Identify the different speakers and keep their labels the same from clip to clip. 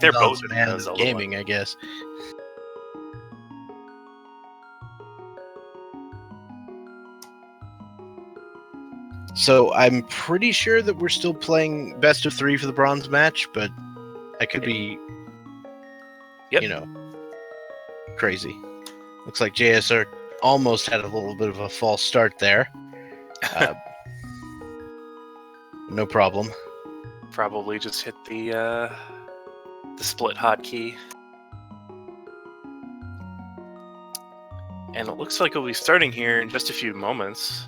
Speaker 1: like they're both
Speaker 2: man
Speaker 1: in
Speaker 2: of
Speaker 1: Zelda
Speaker 2: gaming, I guess. So I'm pretty sure that we're still playing best of 3 for the bronze match, but I could be,
Speaker 1: Yep.
Speaker 2: you know, crazy. Looks like JSR almost had a little bit of a false start there. No problem.
Speaker 1: Probably just hit the split hotkey. And it looks like we'll be starting here in just a few moments.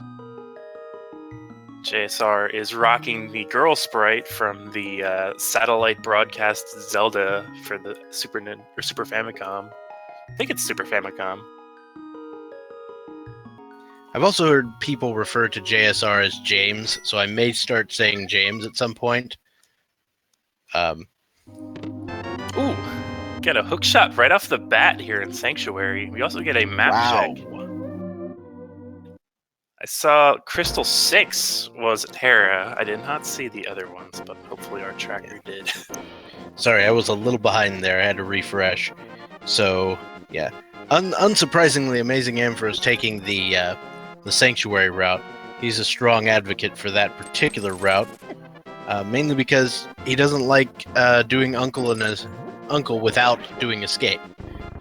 Speaker 1: JSR is rocking the girl sprite from the satellite broadcast Zelda for the Super Famicom. I think it's Super Famicom.
Speaker 2: I've also heard people refer to JSR as James, so I may start saying James at some point.
Speaker 1: Ooh, get a hook shot right off the bat here in Sanctuary. We also get a map check. I saw Crystal 6 was Terra. I did not see the other ones, but hopefully our tracker did.
Speaker 2: Sorry, I was a little behind there. I had to refresh. So, yeah. Unsurprisingly, AmazingAmpharos taking the Sanctuary route. He's a strong advocate for that particular route, mainly because he doesn't like doing Uncle without doing Escape.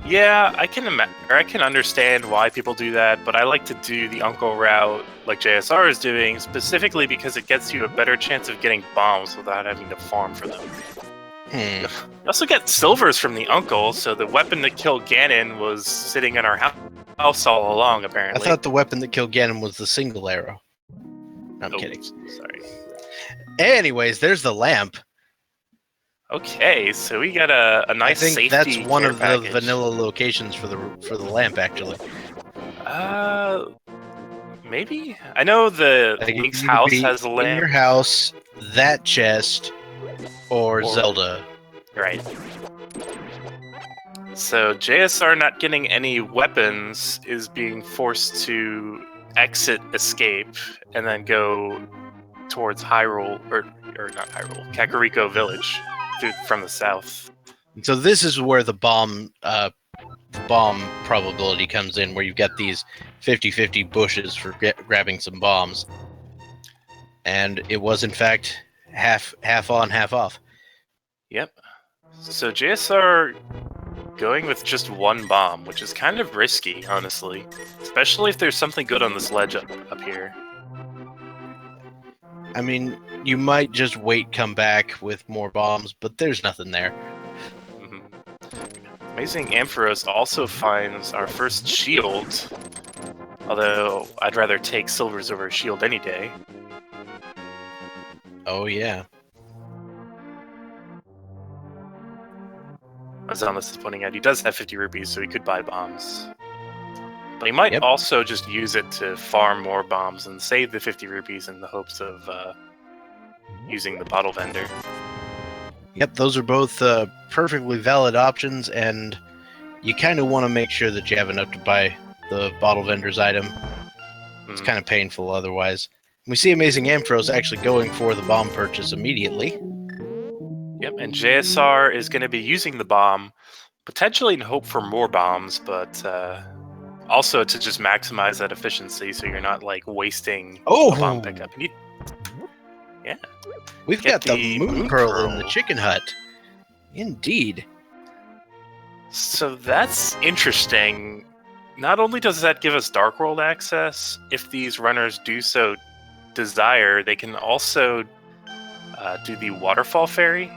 Speaker 1: Yeah, I can understand why people do that, but I like to do the Uncle route like JSR is doing, specifically because it gets you a better chance of getting bombs without having to farm for them. You also get silvers from the Uncle, so the weapon that killed Ganon was sitting in our house all along, apparently.
Speaker 2: I thought the weapon that killed Ganon was the single arrow. I'm kidding.
Speaker 1: Sorry.
Speaker 2: Anyways, there's the lamp.
Speaker 1: Okay, so we got a nice safety
Speaker 2: that's one of
Speaker 1: package.
Speaker 2: the vanilla locations for the lamp, actually.
Speaker 1: Maybe? I know the Link's house has a lamp.
Speaker 2: In your house, that chest, or Zelda.
Speaker 1: Right. So JSR not getting any weapons is being forced to exit Escape and then go towards Hyrule, or not Hyrule, Kakariko Village from the south.
Speaker 2: And so this is where the bomb probability comes in, where you've got these 50-50 bushes for grabbing some bombs. And it was, in fact, half on, half off.
Speaker 1: Yep. So JSR going with just one bomb, which is kind of risky, honestly. Especially if there's something good on this ledge up here.
Speaker 2: I mean, you might just come back with more bombs, but there's nothing there.
Speaker 1: AmazingAmpharos also finds our first shield, although I'd rather take silvers over a shield any day.
Speaker 2: Oh, yeah.
Speaker 1: As Honest is pointing out, he does have 50 rupees, so he could buy bombs. But he might also just use it to farm more bombs and save the 50 rupees in the hopes of using the bottle vendor.
Speaker 2: Yep, those are both perfectly valid options, and you kind of want to make sure that you have enough to buy the bottle vendor's item. It's kind of painful otherwise. We see AmazingAmpharos actually going for the bomb purchase immediately.
Speaker 1: Yep, and JSR is going to be using the bomb, potentially in hope for more bombs, but also to just maximize that efficiency so you're not, like, wasting a bomb pickup. Yeah.
Speaker 2: We've got the Moon Pearl in the chicken hut. Indeed.
Speaker 1: So that's interesting. Not only does that give us Dark World access, if these runners do so desire, they can also do the Waterfall Fairy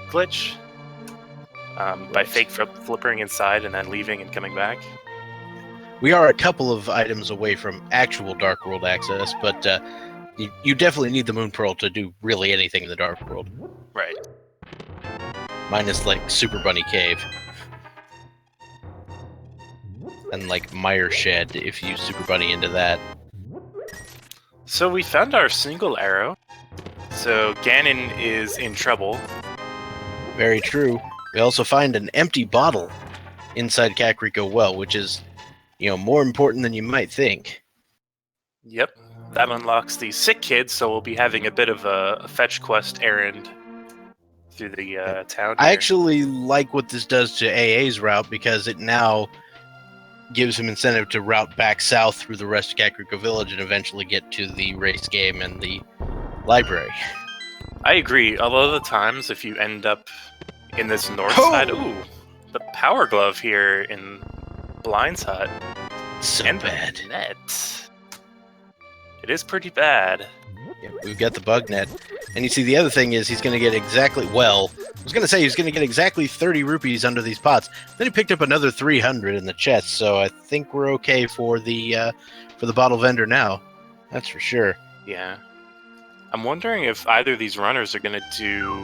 Speaker 1: glitch by fake flippering inside and then leaving and coming back.
Speaker 2: We are a couple of items away from actual Dark World access, but you definitely need the Moon Pearl to do really anything in the Dark World.
Speaker 1: Right.
Speaker 2: Minus, like, Super Bunny Cave. And, like, Mire Shed, if you Super Bunny into that.
Speaker 1: So we found our single arrow. So Ganon is in trouble.
Speaker 2: Very true. We also find an empty bottle inside Kakariko Well, which is, more important than you might think.
Speaker 1: Yep. That unlocks the sick kid, so we'll be having a bit of a fetch quest errand through the town
Speaker 2: I
Speaker 1: here.
Speaker 2: actually like what this does to AA's route because it now gives him incentive to route back south through the rest of Kakariko Village and eventually get to the race game and the library.
Speaker 1: I agree. A lot of the times, if you end up in this north
Speaker 2: Oh!
Speaker 1: side, ooh, the power glove here in Blind's hut.
Speaker 2: So
Speaker 1: and
Speaker 2: bad.
Speaker 1: The net. It is pretty bad.
Speaker 2: Yeah, we've got the bug net. And you see, the other thing is he's going to get exactly, well, I was going to say he's going to get exactly 30 rupees under these pots. Then he picked up another 300 in the chest, so I think we're okay for the bottle vendor now. That's for sure.
Speaker 1: Yeah. I'm wondering if either of these runners are going to do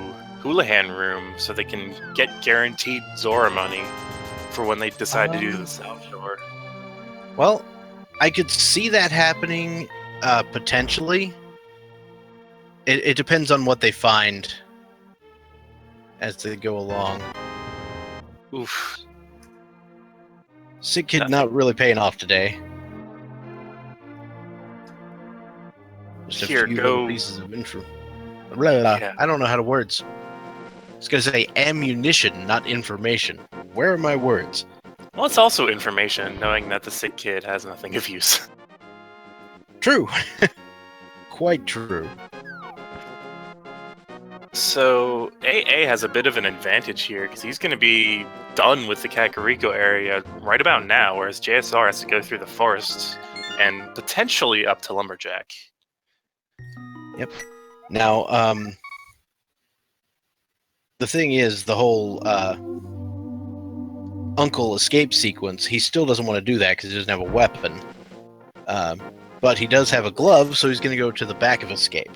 Speaker 1: Houlihan Room so they can get guaranteed Zora money for when they decide to do the South Shore.
Speaker 2: Well, I could see that happening potentially. It depends on what they find as they go along.
Speaker 1: Oof.
Speaker 2: Sick Kid not really paying off today. Just
Speaker 1: Here,
Speaker 2: a few
Speaker 1: go.
Speaker 2: little pieces of info. Yeah. I don't know how to words. I was going to say ammunition, not information. Where are my words?
Speaker 1: Well, it's also information, knowing that the sick kid has nothing of use.
Speaker 2: True. Quite true.
Speaker 1: So, AA has a bit of an advantage here, because he's going to be done with the Kakariko area right about now, whereas JSR has to go through the forest and potentially up to Lumberjack.
Speaker 2: Yep. Now, the thing is, the whole Uncle escape sequence, he still doesn't want to do that because he doesn't have a weapon. But he does have a glove, so he's going to go to the back of escape.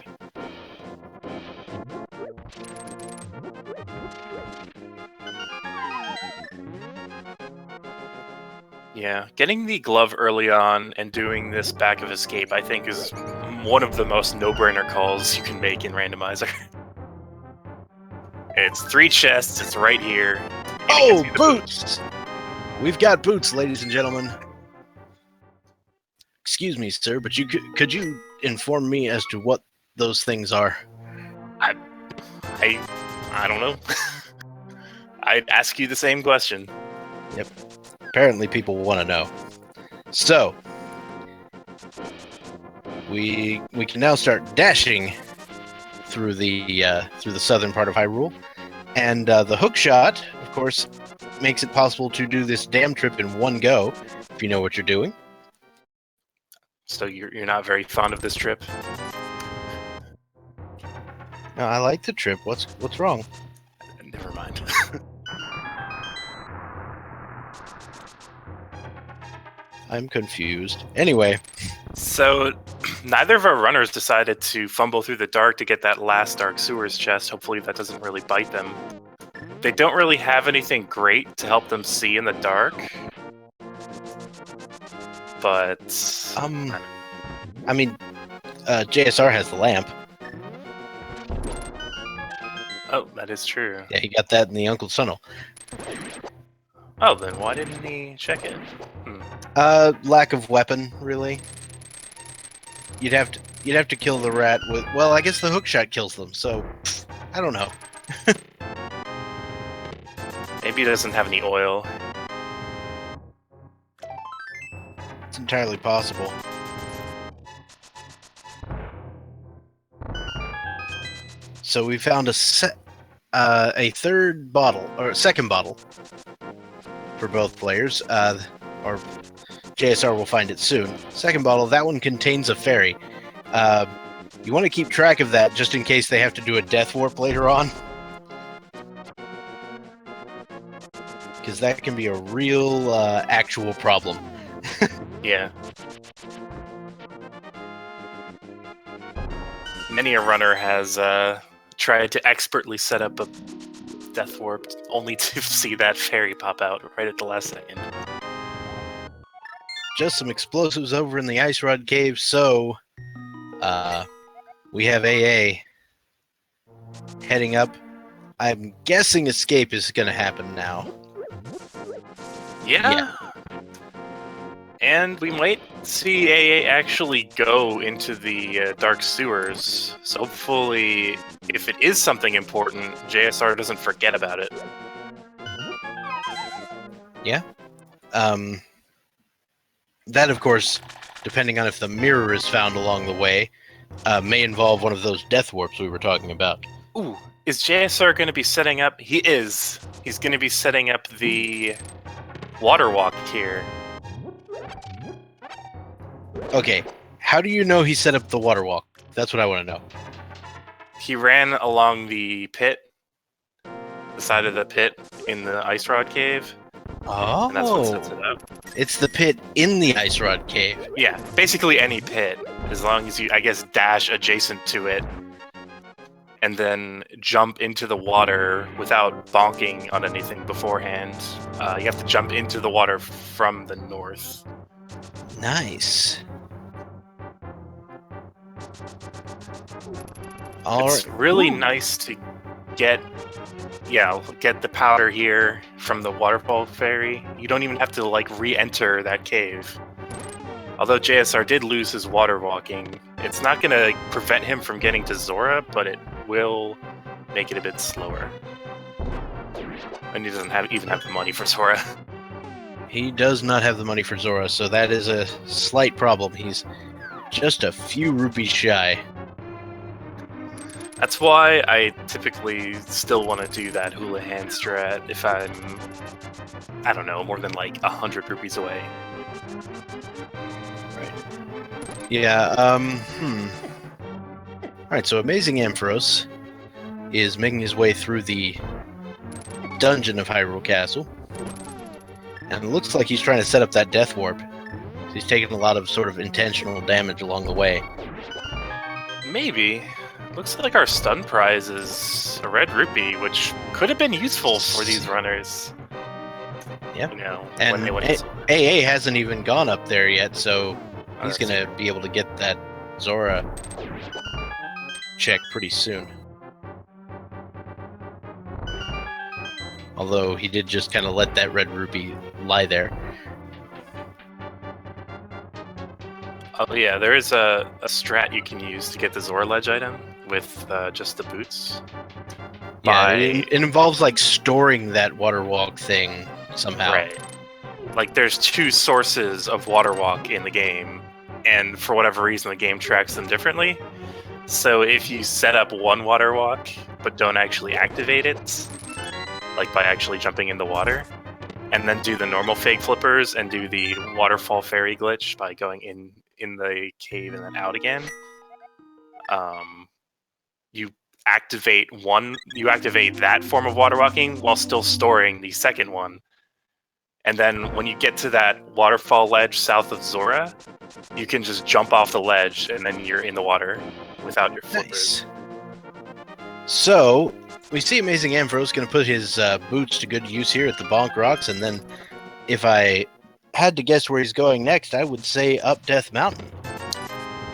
Speaker 1: Yeah, getting the glove early on and doing this back of escape, I think, is one of the most no-brainer calls you can make in Randomizer. It's 3 chests, it's right here.
Speaker 2: Oh, boots! We've got boots, ladies and gentlemen. Excuse me, sir, but could you inform me as to what those things are?
Speaker 1: I don't know. I'd ask you the same question.
Speaker 2: Yep. Apparently people want to know. So, we can now start dashing through the southern part of Hyrule, and the hook shot, of course, makes it possible to do this damn trip in one go, if you know what you're doing.
Speaker 1: So you're not very fond of this trip?
Speaker 2: No, I like the trip. What's wrong?
Speaker 1: Never mind.
Speaker 2: I'm confused. Anyway.
Speaker 1: So, neither of our runners decided to fumble through the dark to get that last Dark Sewers chest. Hopefully that doesn't really bite them. They don't really have anything great to help them see in the dark. But...
Speaker 2: I mean, JSR has the lamp.
Speaker 1: Oh, that is true.
Speaker 2: Yeah, he got that in the Uncle's Tunnel.
Speaker 1: Oh, then why didn't he check it?
Speaker 2: Lack of weapon, really. You'd have to kill the rat with. Well, I guess the hook shot kills them. So, I don't know.
Speaker 1: Maybe he doesn't have any oil.
Speaker 2: It's entirely possible. So we found a third bottle, or second bottle, for both players. Or JSR will find it soon. Second bottle, that one contains a fairy. You want to keep track of that just in case they have to do a death warp later on. Because that can be a real actual problem.
Speaker 1: Yeah. Many a runner has tried to expertly set up a death warp only to see that fairy pop out right at the last second.
Speaker 2: Just some explosives over in the Ice Rod Cave, so we have AA heading up. I'm guessing escape is going to happen now.
Speaker 1: Yeah. And we might see AA actually go into the dark sewers. So hopefully, if it is something important, JSR doesn't forget about it.
Speaker 2: Yeah. That, of course, depending on if the mirror is found along the way, may involve one of those death warps we were talking about.
Speaker 1: Ooh, is JSR going to be setting up? He is. He's going to be setting up the water walk here.
Speaker 2: Okay, how do you know he set up the water walk? That's what I want to know.
Speaker 1: He ran along the pit, the side of the pit in the ice rod cave.
Speaker 2: Oh,
Speaker 1: And that's what sets it up.
Speaker 2: It's the pit in the ice rod cave.
Speaker 1: Yeah, basically any pit, as long as you, I guess, dash adjacent to it, and then jump into the water without bonking on anything beforehand. You have to jump into the water from the north.
Speaker 2: Nice.
Speaker 1: It's really nice to get the powder here from the waterfall ferry. You don't even have to like re-enter that cave. Although JSR did lose his water walking, it's not going to prevent him from getting to Zora, but it will make it a bit slower. And he doesn't even have the money for Zora.
Speaker 2: He does not have the money for Zora, so that is a slight problem. He's just a few rupees shy.
Speaker 1: That's why I typically still want to do that hula hand strat if I'm, I don't know, more than like 100 rupees away.
Speaker 2: Right. Yeah, Alright, so AmazingAmpharos is making his way through the dungeon of Hyrule Castle. And it looks like he's trying to set up that death warp. So he's taking a lot of sort of intentional damage along the way.
Speaker 1: Maybe. Looks like our stun prize is a red rupee, which could have been useful for these runners.
Speaker 2: Yep.
Speaker 1: You know,
Speaker 2: And
Speaker 1: when they went
Speaker 2: AA hasn't even gone up there yet, so he's going to be able to get that Zora check pretty soon. Although he did just kind of let that red rupee lie there.
Speaker 1: Oh yeah, there is a strat you can use to get the Zora ledge item with just the boots.
Speaker 2: Yeah, it involves like storing that water walk thing somehow.
Speaker 1: Right. Like there's two sources of water walk in the game, and for whatever reason the game tracks them differently. So if you set up one water walk but don't actually activate it, like by actually jumping in the water, and then do the normal fake flippers and do the waterfall fairy glitch by going in the cave and then out again, you activate that form of water walking while still storing the second one. And then when you get to that waterfall ledge south of Zora, you can just jump off the ledge and then you're in the water without your flippers.
Speaker 2: Nice. So we see AmazingAmpharos going to put his boots to good use here at the Bonk Rocks, and then if I had to guess where he's going next, I would say up Death Mountain.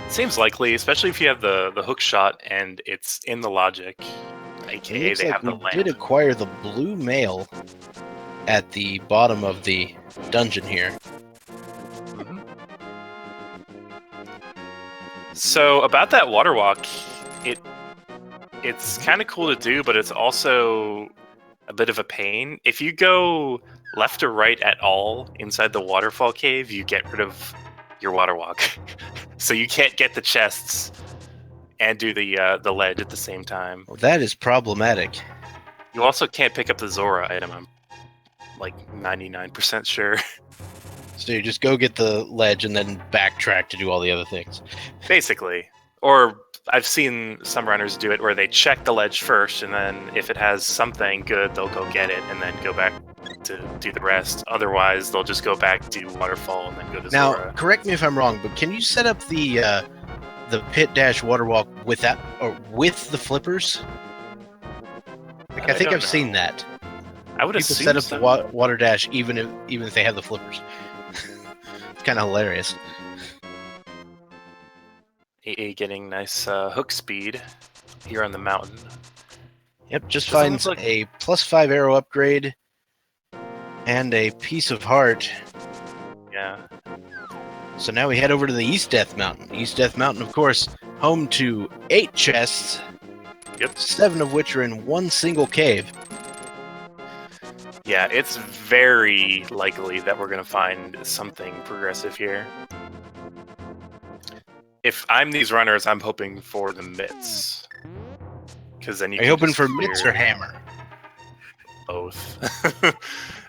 Speaker 1: Seems likely, especially if you have the hook shot and it's in the logic, aka they have the land.
Speaker 2: We did acquire the blue mail at the bottom of the dungeon here.
Speaker 1: Mm-hmm. So about that water walk, it's kind of cool to do, but it's also a bit of a pain. If you go left or right at all inside the waterfall cave, you get rid of your water walk. So you can't get the chests and do the ledge at the same time.
Speaker 2: Well, that is problematic.
Speaker 1: You also can't pick up the Zora item, I'm like 99% sure.
Speaker 2: So you just go get the ledge and then backtrack to do all the other things.
Speaker 1: Basically. Or I've seen some runners do it where they check the ledge first, and then if it has something good, they'll go get it and then go back to do the rest. Otherwise, they'll just go back to Waterfall and then go to Zora.
Speaker 2: Now, correct me if I'm wrong, but can you set up the pit dash water walk with that, or with the flippers? Like, I think I've seen that.
Speaker 1: I would
Speaker 2: People set up the water dash even if they have the flippers. It's kind of hilarious.
Speaker 1: AA getting nice hook speed here on the mountain.
Speaker 2: Yep, just finds a +5 arrow upgrade and a piece of heart.
Speaker 1: Yeah.
Speaker 2: So now we head over to the East Death Mountain. East Death Mountain, of course, home to 8 chests.
Speaker 1: Yep.
Speaker 2: 7 of which are in one single cave.
Speaker 1: Yeah, it's very likely that we're gonna find something progressive here. If I'm these runners, I'm hoping for the mitts. Because then you
Speaker 2: Are
Speaker 1: can
Speaker 2: you hoping
Speaker 1: just
Speaker 2: for
Speaker 1: clear
Speaker 2: mitts or hammer?
Speaker 1: both.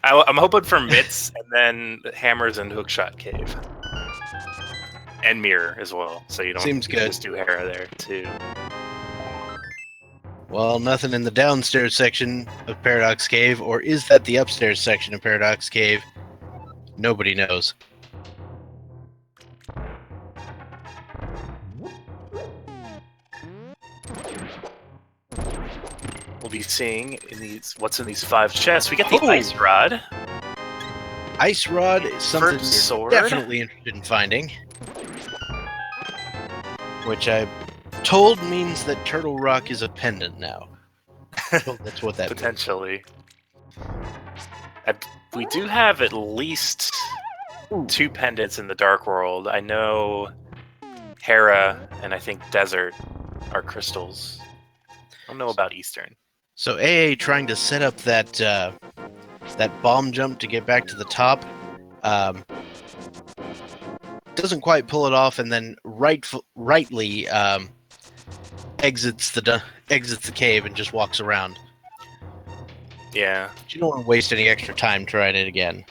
Speaker 1: I'm hoping for mitts and then hammers and hookshot cave. And mirror as well, so you don't
Speaker 2: Seems
Speaker 1: you can
Speaker 2: good.
Speaker 1: just do Hera there too.
Speaker 2: Well, nothing in the downstairs section of Paradox Cave, or is that the upstairs section of Paradox Cave? Nobody knows.
Speaker 1: We'll be seeing in these what's in these 5 chests. We get the
Speaker 2: Oh!
Speaker 1: ice rod.
Speaker 2: Ice Rod is something
Speaker 1: First
Speaker 2: we're
Speaker 1: sword.
Speaker 2: definitely interested in finding. Which I'm told means that Turtle Rock is a pendant now. Well, that's what that means.
Speaker 1: Potentially. We do have at least 2 pendants in the Dark World. I know Hera and I think Desert are crystals. I don't know about Eastern.
Speaker 2: So AA trying to set up that that bomb jump to get back to the top, doesn't quite pull it off, and then rightly exits the cave and just walks around.
Speaker 1: Yeah.
Speaker 2: You don't want to waste any extra time trying it again.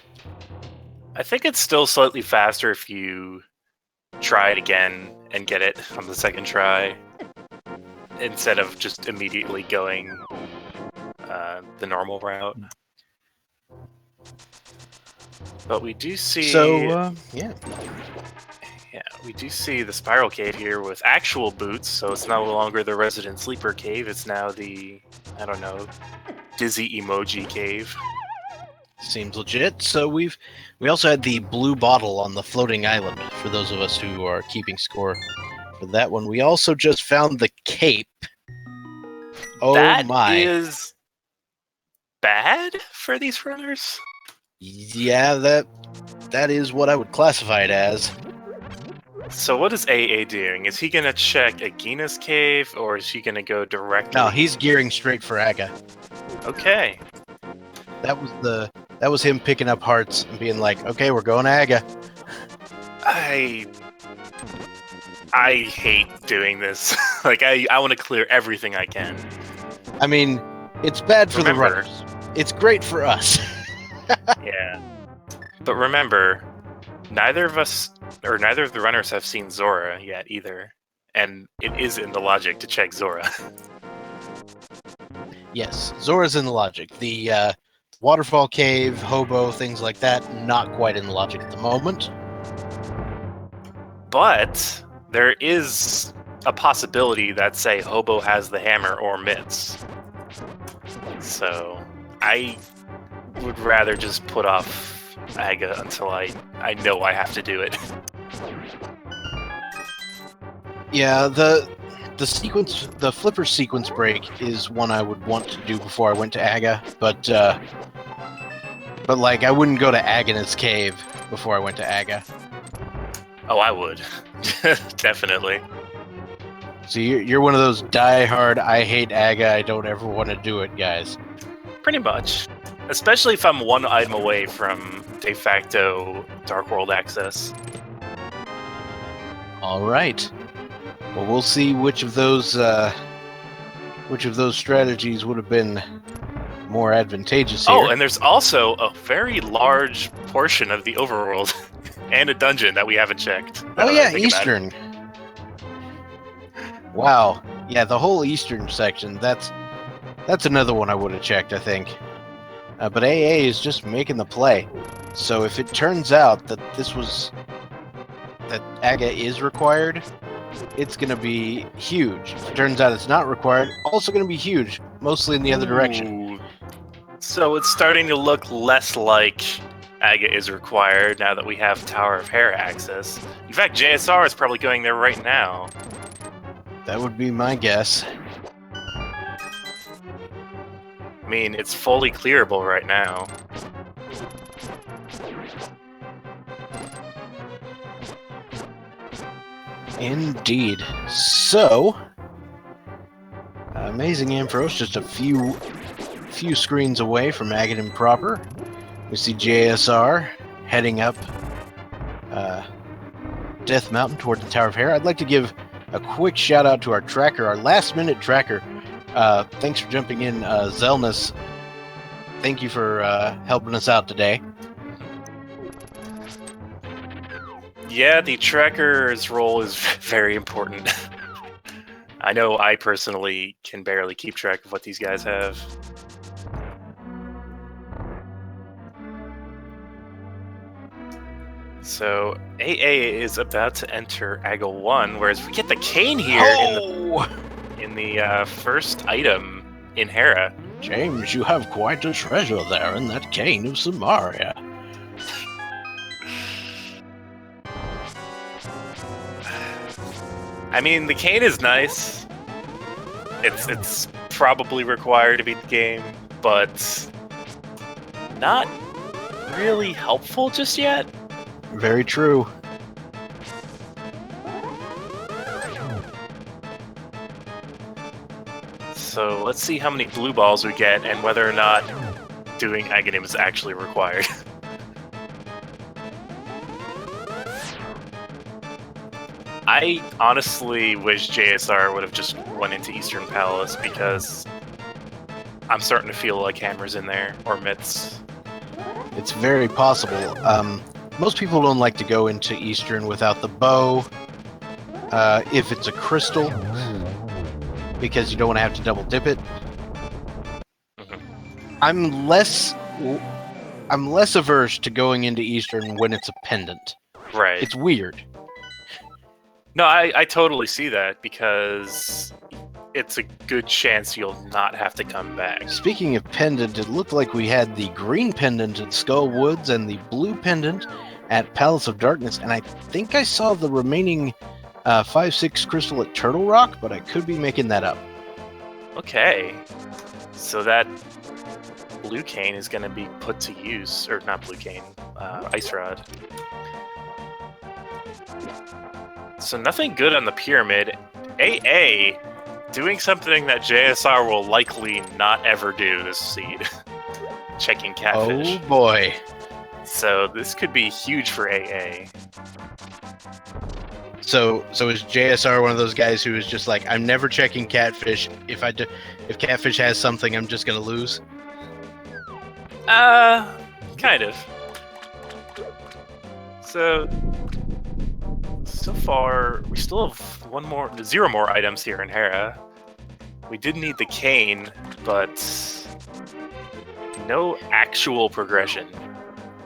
Speaker 1: I think it's still slightly faster if you try it again and get it on the second try instead of just immediately going the normal route. But we do see...
Speaker 2: So, yeah.
Speaker 1: Yeah, we do see the Spiral Cave here with actual boots, so it's no longer the Resident Sleeper Cave, it's now the, I don't know, Dizzy Emoji Cave.
Speaker 2: Seems legit. So we also had the blue bottle on the floating island, for those of us who are keeping score for that one. We also just found the cape. Oh
Speaker 1: that
Speaker 2: my.
Speaker 1: That is bad for these runners?
Speaker 2: Yeah, that is what I would classify it as.
Speaker 1: So what is AA doing? Is he going to check Agina's cave, or is he going to go directly?
Speaker 2: No, he's gearing straight for Aga.
Speaker 1: Okay.
Speaker 2: That was him picking up hearts and being like, okay, we're going to Aga.
Speaker 1: I hate doing this. Like, I want to clear everything I can.
Speaker 2: I mean, it's bad for the
Speaker 1: Remember-
Speaker 2: runners. It's great for us.
Speaker 1: Yeah. But remember, neither of the runners have seen Zora yet either. And it is in the logic to check Zora.
Speaker 2: Yes, Zora's in the logic. The waterfall cave, hobo, things like that, not quite in the logic at the moment.
Speaker 1: But there is a possibility that, say, Hobo has the hammer or mitts. So I would rather just put off Aga until I know I have to do it.
Speaker 2: Yeah, the flipper sequence break is one I would want to do before I went to Aga, but like I wouldn't go to Agana's cave before I went to Aga.
Speaker 1: Oh, I would. Definitely.
Speaker 2: So you're one of those die-hard, I hate Aga, I don't ever want to do it guys.
Speaker 1: Pretty much. Especially if I'm one item away from de facto Dark World access.
Speaker 2: All right. Well, we'll see which of those strategies would have been more advantageous here.
Speaker 1: Oh, and there's also a very large portion of the overworld and a dungeon that we haven't checked.
Speaker 2: Oh yeah, Eastern. Wow. Yeah, the whole Eastern section. That's another one I would have checked, I think. But AA is just making the play. So if it turns out that that Aga is required, it's going to be huge. If it turns out it's not required, also going to be huge, mostly in the other direction.
Speaker 1: Ooh. So it's starting to look less like Aga is required now that we have Tower of Hera access. In fact, JSR is probably going there right now.
Speaker 2: That would be my guess.
Speaker 1: I mean, it's fully clearable right now.
Speaker 2: Indeed. So, AmazingAmpharos, just a few screens away from Agadim proper. We see JSR heading up Death Mountain toward the Tower of Hera. I'd like to give a quick shout out to our tracker, our last-minute tracker. Thanks for jumping in, Zelnus. Thank you for helping us out today.
Speaker 1: Yeah, the tracker's role is very important. I know I personally can barely keep track of what these guys have. So, AA is about to enter Aggle 1, whereas we get the cane here in the first item in Hera.
Speaker 2: James, you have quite a treasure there in that cane of Samaria.
Speaker 1: I mean, the cane is nice. It's probably required to beat the game, but not really helpful just yet.
Speaker 2: Very true.
Speaker 1: So let's see how many blue balls we get and whether or not doing Agadim is actually required. I honestly wish JSR would have just went into Eastern Palace because I'm starting to feel like hammers in there, or mitts.
Speaker 2: It's very possible. Most people don't like to go into Eastern without the bow. If it's a crystal, because you don't want to have to double dip it.
Speaker 1: Mm-hmm.
Speaker 2: I'm less averse to going into Eastern when it's a pendant.
Speaker 1: Right.
Speaker 2: It's weird.
Speaker 1: No, I totally see that because it's a good chance you'll not have to come back.
Speaker 2: Speaking of pendant, it looked like we had the green pendant at Skull Woods and the blue pendant at Palace of Darkness, and I think I saw the remaining 5/6 crystal at Turtle Rock, but I could be making that up.
Speaker 1: Okay. So that blue cane is going to be put to use, or not blue cane, ice rod. So nothing good on the pyramid. AA doing something that JSR will likely not ever do this seed. Checking catfish.
Speaker 2: Oh boy.
Speaker 1: So this could be huge for AA.
Speaker 2: So is JSR one of those guys who is just like, I'm never checking catfish. If catfish has something, I'm just gonna lose?
Speaker 1: Kind of. So far, we still have zero more items here in Hera. We did need the cane, but no actual progression.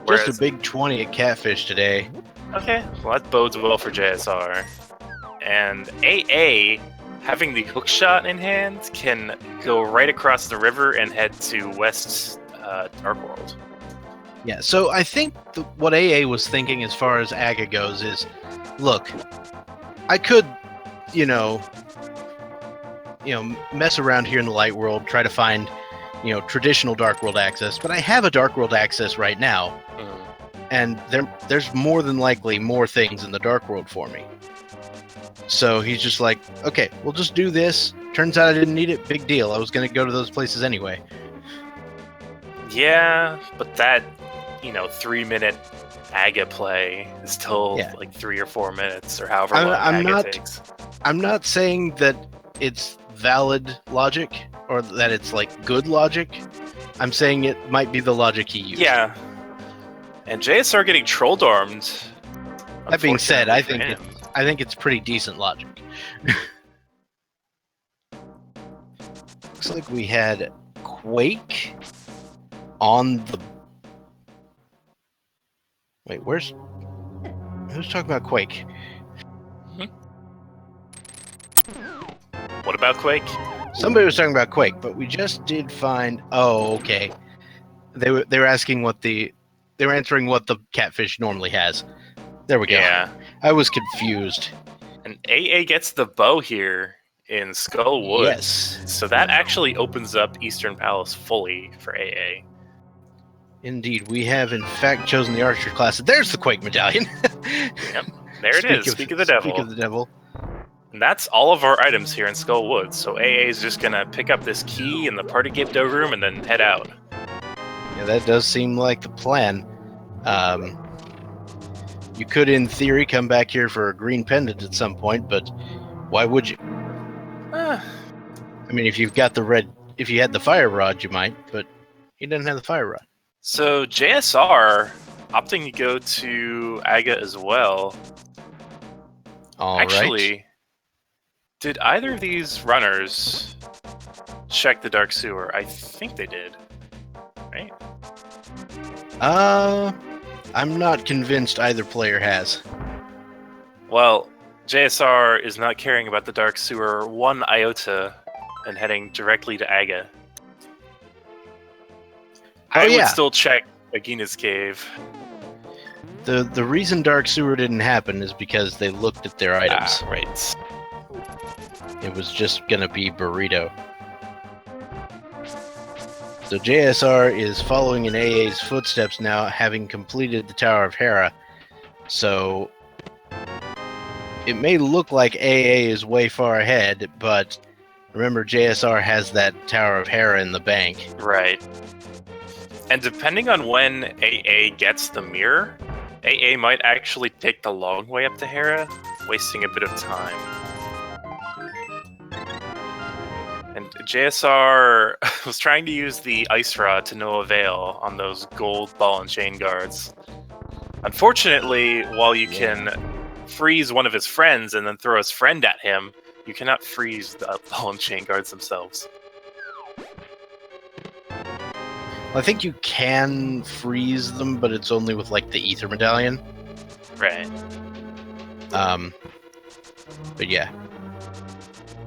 Speaker 2: Just a big 20 at catfish today.
Speaker 1: Okay, well that bodes well for JSR. And AA, having the hook shot in hand, can go right across the river and head to West Dark World.
Speaker 2: Yeah, so I think what AA was thinking as far as Aga goes is, look, I could, mess around here in the light world, try to find, traditional Dark World access, but I have a Dark World access right now, and there's more than likely more things in the Dark World for me. So he's just like, okay, we'll just do this. Turns out I didn't need it. Big deal. I was going to go to those places anyway.
Speaker 1: Yeah, but that, 3-minute Aga play is still like 3 or 4 minutes, or however long Aga takes.
Speaker 2: I'm not saying that it's valid logic or that it's like good logic. I'm saying it might be the logic he used.
Speaker 1: Yeah. And JSR getting troll dormed.
Speaker 2: That being said, I think it's pretty decent logic. Looks like we had Quake on the... Wait, who's talking about Quake?
Speaker 1: What about Quake?
Speaker 2: Somebody was talking about Quake, but we just did find... Oh, okay. They were asking they were answering what the catfish normally has. There we go.
Speaker 1: Yeah.
Speaker 2: I was confused.
Speaker 1: And AA gets the bow here in Skull Woods.
Speaker 2: Yes.
Speaker 1: So that actually opens up Eastern Palace fully for AA.
Speaker 2: Indeed, we have in fact chosen the archer class. There's the Quake medallion.
Speaker 1: Yep, there it is. Speak of the devil.
Speaker 2: Speak of the devil.
Speaker 1: And that's all of our items here in Skull Woods. So AA is just gonna pick up this key in the party gift room and then head out.
Speaker 2: Yeah, that does seem like the plan. You could, in theory, come back here for a green pendant at some point, but why would you? I mean, if you've got the red, if you had the fire rod, you might, but he doesn't have the fire rod.
Speaker 1: So JSR opting to go to Aga as well. Actually, did either of these runners check the dark sewer? I think they did. Right?
Speaker 2: I'm not convinced either player has.
Speaker 1: Well, JSR is not caring about the dark sewer one iota and heading directly to Aga. I would still check Agina's cave.
Speaker 2: The reason dark sewer didn't happen is because they looked at their items.
Speaker 1: Right.
Speaker 2: It was just gonna be burrito. So JSR is following in AA's footsteps now, having completed the Tower of Hera. So it may look like AA is way far ahead, but remember JSR has that Tower of Hera in the bank.
Speaker 1: Right. And depending on when AA gets the mirror, AA might actually take the long way up to Hera, wasting a bit of time. And JSR was trying to use the Ice Rod to no avail on those gold ball and chain guards. Unfortunately, while you can freeze one of his friends and then throw his friend at him, you cannot freeze the ball and chain guards themselves.
Speaker 2: I think you can freeze them, but it's only with like the Ether Medallion.
Speaker 1: Right.
Speaker 2: But yeah.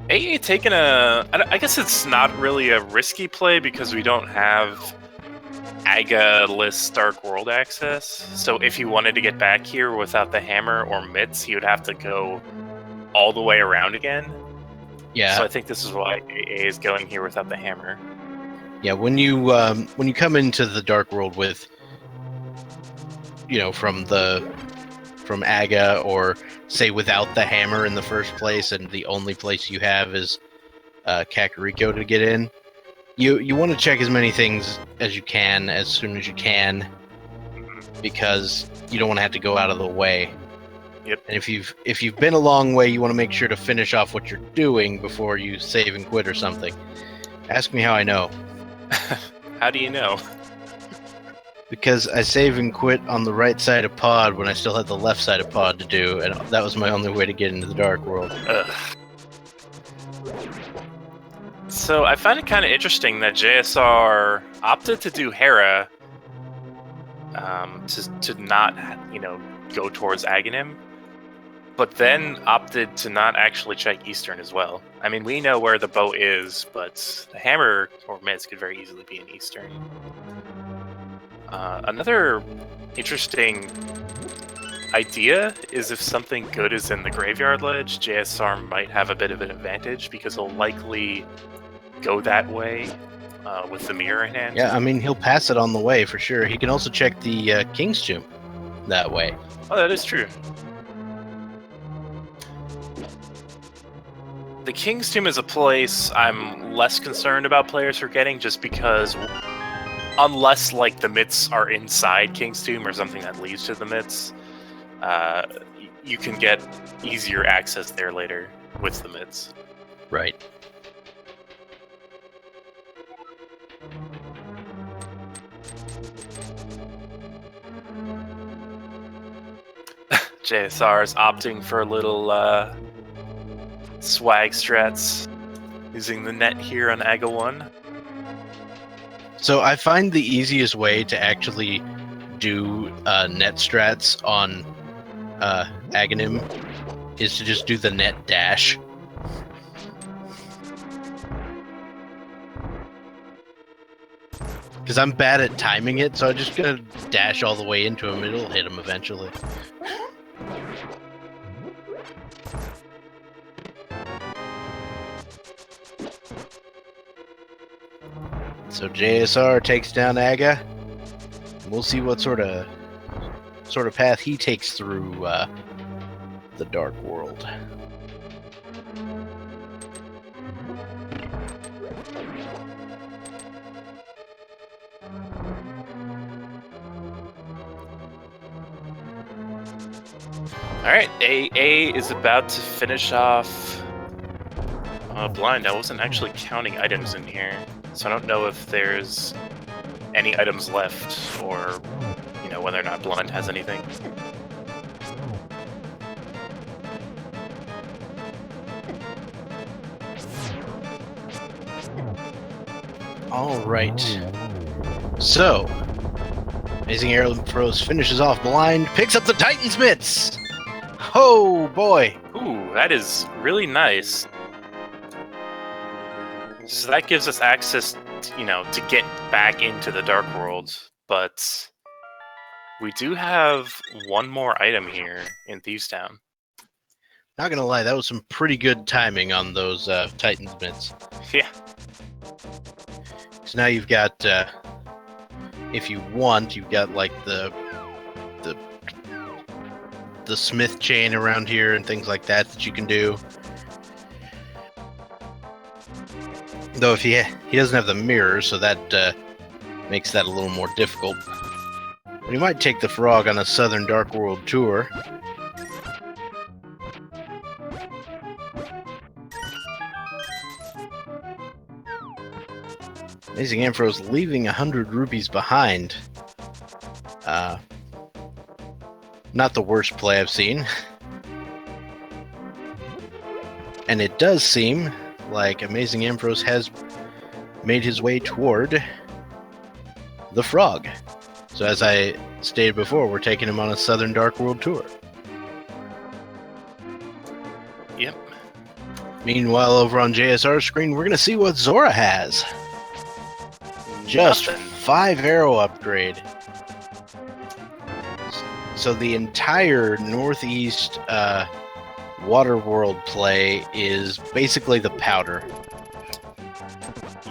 Speaker 1: AA taking I guess it's not really a risky play because we don't have Aga-less Dark World access. So if he wanted to get back here without the hammer or mitts, he would have to go all the way around again.
Speaker 2: Yeah.
Speaker 1: So I think this is why AA is going here without the hammer.
Speaker 2: Yeah, when you come into the Dark World with, from Aga, or say without the hammer in the first place, and the only place you have is Kakariko to get in, you want to check as many things as you can as soon as you can, because you don't want to have to go out of the way.
Speaker 1: Yep.
Speaker 2: And if you've been a long way, you want to make sure to finish off what you're doing before you save and quit or something. Ask me how I know.
Speaker 1: How do you know?
Speaker 2: Because I save and quit on the right side of pod when I still had the left side of pod to do, and that was my only way to get into the Dark World.
Speaker 1: So I find it kind of interesting that JSR opted to do Hera to not, go towards Aghanim, but then opted to not actually check Eastern as well. I mean, we know where the bow is, but the hammer or mitts could very easily be in Eastern. Another interesting idea is if something good is in the Graveyard Ledge, JSR might have a bit of an advantage because he'll likely go that way with the mirror in hand.
Speaker 2: Yeah, I mean, he'll pass it on the way for sure. He can also check the King's Tomb that way.
Speaker 1: Oh, that is true. The King's Tomb is a place I'm less concerned about players forgetting, just because unless the mitts are inside King's Tomb or something that leads to the mitts, you can get easier access there later with the mitts.
Speaker 2: Right.
Speaker 1: JSR is opting for a little swag strats, using the net here on Aga 1.
Speaker 2: So I find the easiest way to actually do net strats on Aghanim is to just do the net dash. Because I'm bad at timing it, so I'm just gonna dash all the way into him. It'll hit him eventually. So JSR takes down Aga. We'll see what sort of path he takes through the Dark World.
Speaker 1: Alright, AA is about to finish off blind. I wasn't actually counting items in here, so I don't know if there's any items left, or, you know, whether or not blind has anything.
Speaker 2: Alright. So, AmazingAmpharos finishes off blind, picks up the Titan's mitts! Oh boy!
Speaker 1: Ooh, that is really nice. So that gives us access, you know, to get back into the Dark World, but we do have one more item here in Thieves Town.
Speaker 2: Not gonna lie, that was some pretty good timing on those Titan's mitts.
Speaker 1: Yeah.
Speaker 2: So now you've got, if you want, you've got like the smith chain around here and things like that you can do. Though if he doesn't have the mirror, so that makes that a little more difficult. But he might take the frog on a Southern Dark World tour. AmazingAmpharos leaving 100 rupees behind. Not the worst play I've seen. And it does seem like AmazingAmpharos has made his way toward the frog. So as I stated before, we're taking him on a Southern Dark World tour.
Speaker 1: Yep.
Speaker 2: Meanwhile, over on JSR's screen, we're going to see what Zora has. Just
Speaker 1: Nothing.
Speaker 2: 5 arrow upgrade. So the entire Northeast Water World play is basically the powder.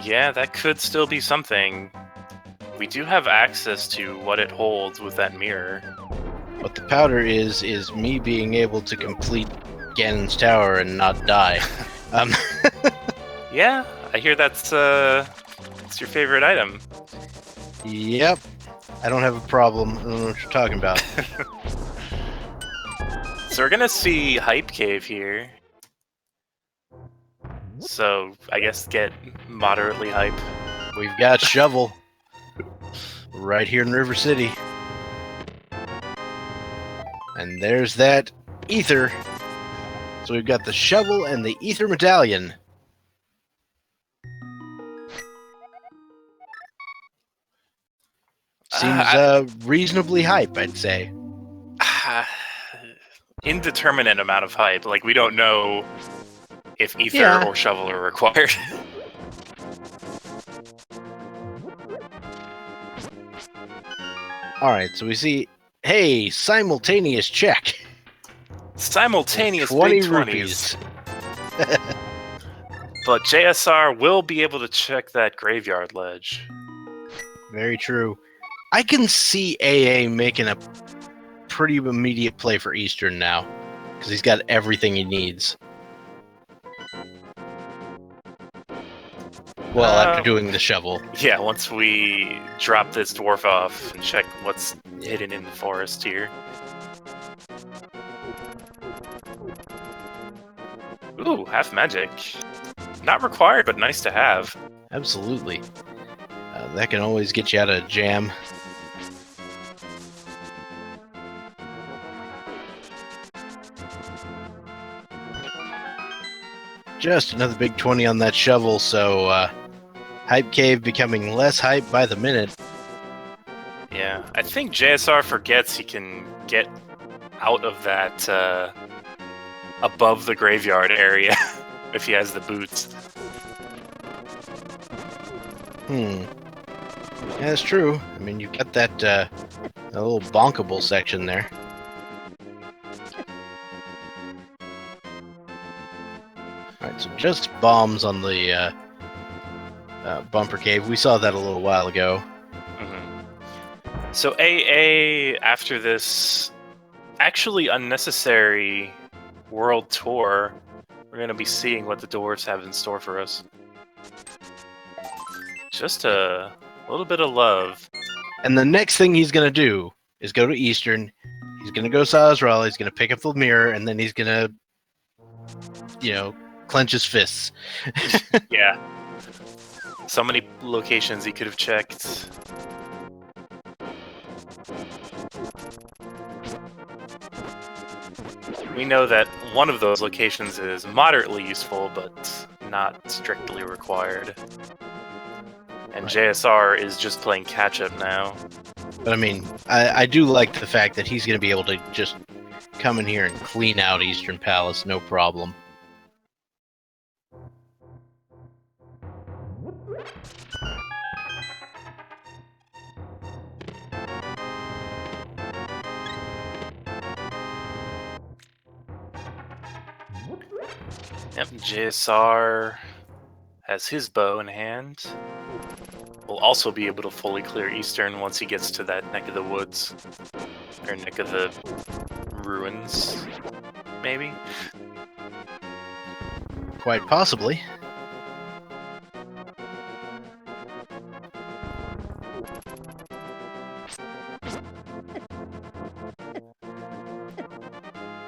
Speaker 1: Yeah, that could still be something. We do have access to what it holds with that mirror.
Speaker 2: What the powder is me being able to complete Ganon's Tower and not die.
Speaker 1: Yeah, I hear that's it's your favorite item.
Speaker 2: Yep. I don't have a problem. I don't know what you're talking about.
Speaker 1: So we're gonna see Hype Cave here. So I guess get moderately hype.
Speaker 2: We've got Shovel right here in River City. And there's that Ether. So we've got the Shovel and the Ether Medallion. Seems reasonably hype, I'd say.
Speaker 1: Indeterminate amount of hype. Like, we don't know if Ether or Shovel are required.
Speaker 2: Alright, so we see, hey, simultaneous check.
Speaker 1: Simultaneous
Speaker 2: 20
Speaker 1: big 20s.
Speaker 2: rupees.
Speaker 1: But JSR will be able to check that graveyard ledge.
Speaker 2: Very true. I can see AA making a pretty immediate play for Eastern now, because he's got everything he needs. Well, after doing the Shovel.
Speaker 1: Yeah, once we drop this dwarf off and check what's hidden in the forest here. Ooh, half magic. Not required, but nice to have.
Speaker 2: Absolutely. That can always get you out of jam. Just another big 20 on that Shovel, so Hype Cave becoming less hype by the minute.
Speaker 1: Yeah, I think JSR forgets he can get out of that above the graveyard area if he has the boots.
Speaker 2: Yeah, that's true. I mean, you've got that little bonkable section there. Alright, so just bombs on the bumper cave. We saw that a little while ago.
Speaker 1: Mm-hmm. So AA, after this actually unnecessary world tour, we're going to be seeing what the dwarves have in store for us. Just a little bit of love.
Speaker 2: And the next thing he's going to do is go to Eastern, He's gonna go Sazral, he's gonna pick up the mirror, and then he's gonna, clench his fists.
Speaker 1: Yeah. So many locations he could have checked. We know that one of those locations is moderately useful, but not strictly required. And
Speaker 2: Right.
Speaker 1: JSR is just playing catch-up now.
Speaker 2: But I mean, I do like the fact that he's gonna be able to just come in here and clean out Eastern Palace, no problem.
Speaker 1: Yep, JSR has his bow in hand. Will also be able to fully clear Eastern once he gets to that neck of the woods. Or neck of the ruins, maybe?
Speaker 2: Quite possibly.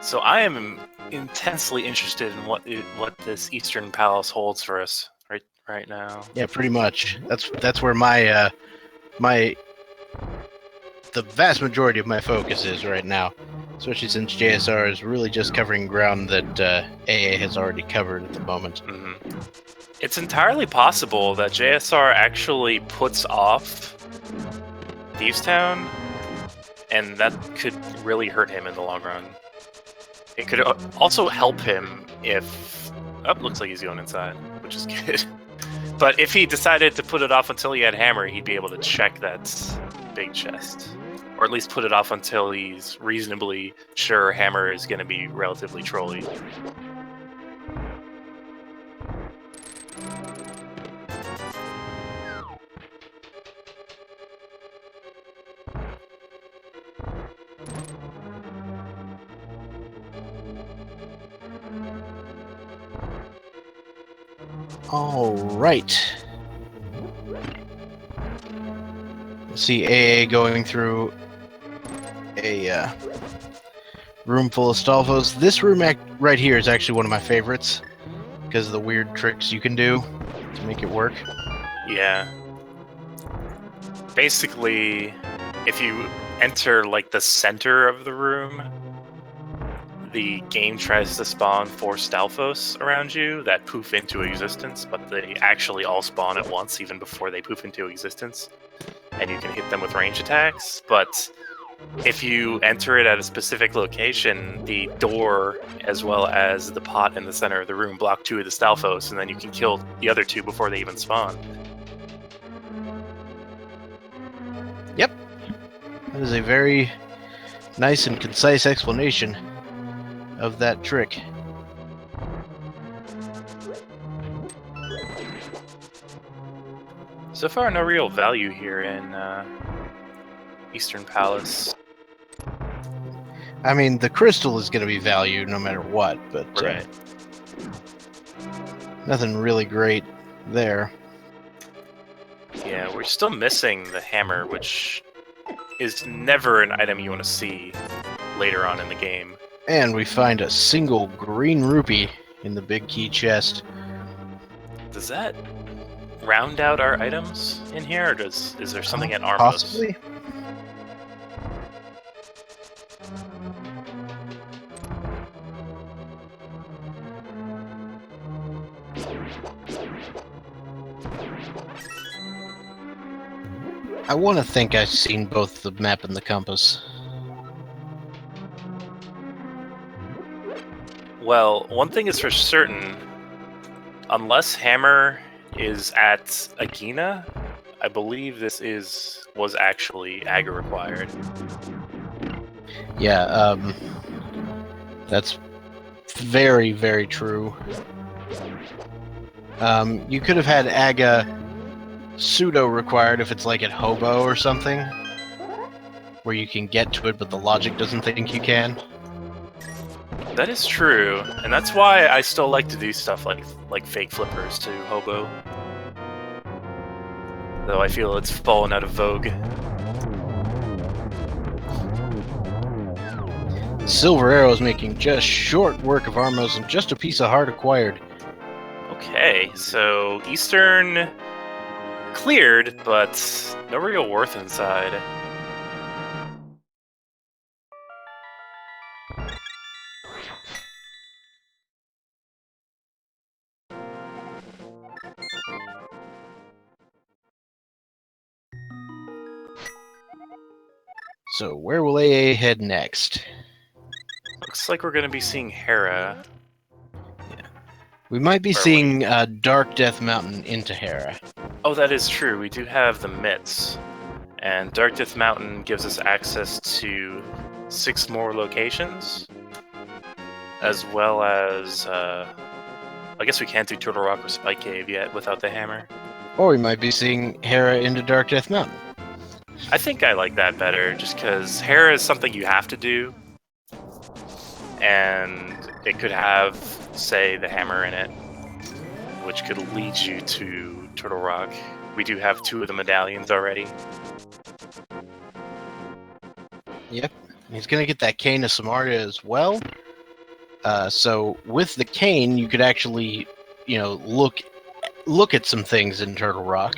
Speaker 1: So I am intensely interested in what this Eastern Palace holds for us right now.
Speaker 2: Yeah, pretty much. That's where my the vast majority of my focus is right now, especially since JSR is really just covering ground that AA has already covered at the moment.
Speaker 1: Mm-hmm. It's entirely possible that JSR actually puts off Thieves Town, and that could really hurt him in the long run. It could also help him if... Oh, looks like he's going inside, which is good. But if he decided to put it off until he had Hammer, he'd be able to check that big chest. Or at least put it off until he's reasonably sure Hammer is going to be relatively trolly.
Speaker 2: All right. See AA going through a room full of Stalfos. This room right here is actually one of my favorites because of the weird tricks you can do to make it work.
Speaker 1: Yeah. Basically, if you enter like the center of the room, the game tries to spawn 4 Stalfos around you that poof into existence, but they actually all spawn at once even before they poof into existence. And you can hit them with range attacks, but if you enter it at a specific location, the door as well as the pot in the center of the room block 2 of the Stalfos, and then you can kill the other 2 before they even spawn.
Speaker 2: Yep. That is a very nice and concise explanation of that trick.
Speaker 1: So far, no real value here in Eastern Palace.
Speaker 2: I mean, the crystal is going to be valued no matter what, but
Speaker 1: Right.
Speaker 2: Nothing really great there.
Speaker 1: Yeah, we're still missing the hammer, which is never an item you want to see later on in the game.
Speaker 2: And we find a single green rupee in the big key chest.
Speaker 1: Does that round out our items in here, or is there something at Armos?
Speaker 2: Possibly. I want to think I've seen both the map and the compass.
Speaker 1: Well, one thing is for certain, unless Hammer is at Agina, I believe this was actually Aga required.
Speaker 2: Yeah, that's very, very true. You could have had Aga pseudo required if it's like at Hobo or something, where you can get to it but the logic doesn't think you can.
Speaker 1: That is true, and that's why I still like to do stuff like fake flippers to Hobo. Though I feel it's fallen out of vogue.
Speaker 2: Silver Arrows making just short work of Armos and just a piece of heart acquired.
Speaker 1: Okay, so Eastern cleared, but no real worth inside.
Speaker 2: So where will AA head next?
Speaker 1: Looks like we're going to be seeing Hera.
Speaker 2: We might be
Speaker 1: Where are
Speaker 2: seeing Dark Death Mountain into Hera.
Speaker 1: Oh, that is true. We do have the mitts. And Dark Death Mountain gives us access to 6 more locations. As well as, I guess we can't do Turtle Rock or Spike Cave yet without the hammer.
Speaker 2: Or we might be seeing Hera into Dark Death Mountain.
Speaker 1: I think I like that better, just because Hera is something you have to do. And it could have, say, the hammer in it, which could lead you to Turtle Rock. We do have 2 of the medallions already.
Speaker 2: Yep. He's going to get that Cane of Samaria as well. So with the cane, you could actually, look at some things in Turtle Rock.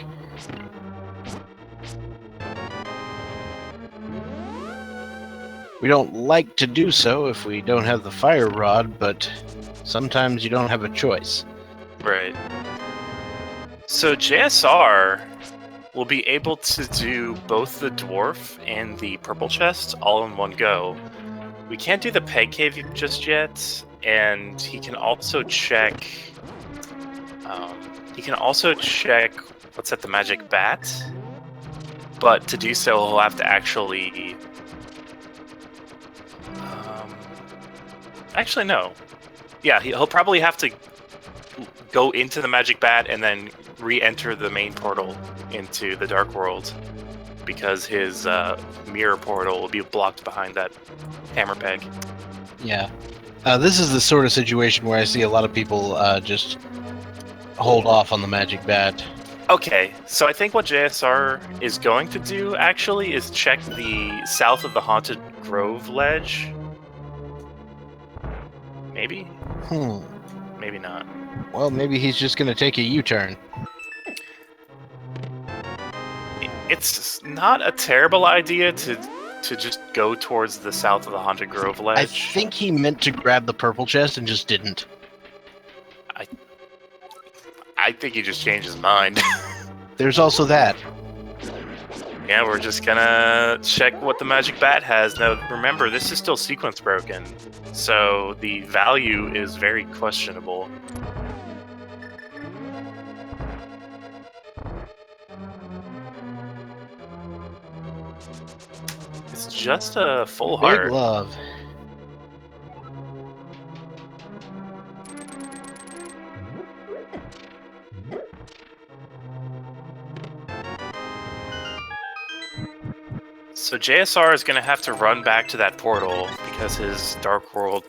Speaker 2: We don't like to do so if we don't have the fire rod, but sometimes you don't have a choice.
Speaker 1: Right. So JSR will be able to do both the dwarf and the purple chest all in one go. We can't do the peg cave just yet, and he can also check. What's at the magic bat, but to do so, he'll have to actually. Actually, no. Yeah, he'll probably have to go into the magic bat and then re-enter the main portal into the dark world, because his mirror portal will be blocked behind that hammer peg.
Speaker 2: Yeah. This is the sort of situation where I see a lot of people just hold off on the magic bat.
Speaker 1: Okay, so I think what JSR is going to do, actually, is check the south of the Haunted Grove ledge. Maybe? Maybe not.
Speaker 2: Well, maybe he's just going to take a U-turn.
Speaker 1: It's not a terrible idea to just go towards the south of the Haunted Grove ledge.
Speaker 2: I think he meant to grab the purple chest and just didn't.
Speaker 1: I think he just changed his mind.
Speaker 2: There's also that.
Speaker 1: Yeah, we're just gonna check what the magic bat has. Now, remember, this is still sequence broken, so the value is very questionable. It's just a full heart.
Speaker 2: Big love.
Speaker 1: So JSR is going to have to run back to that portal because his Dark World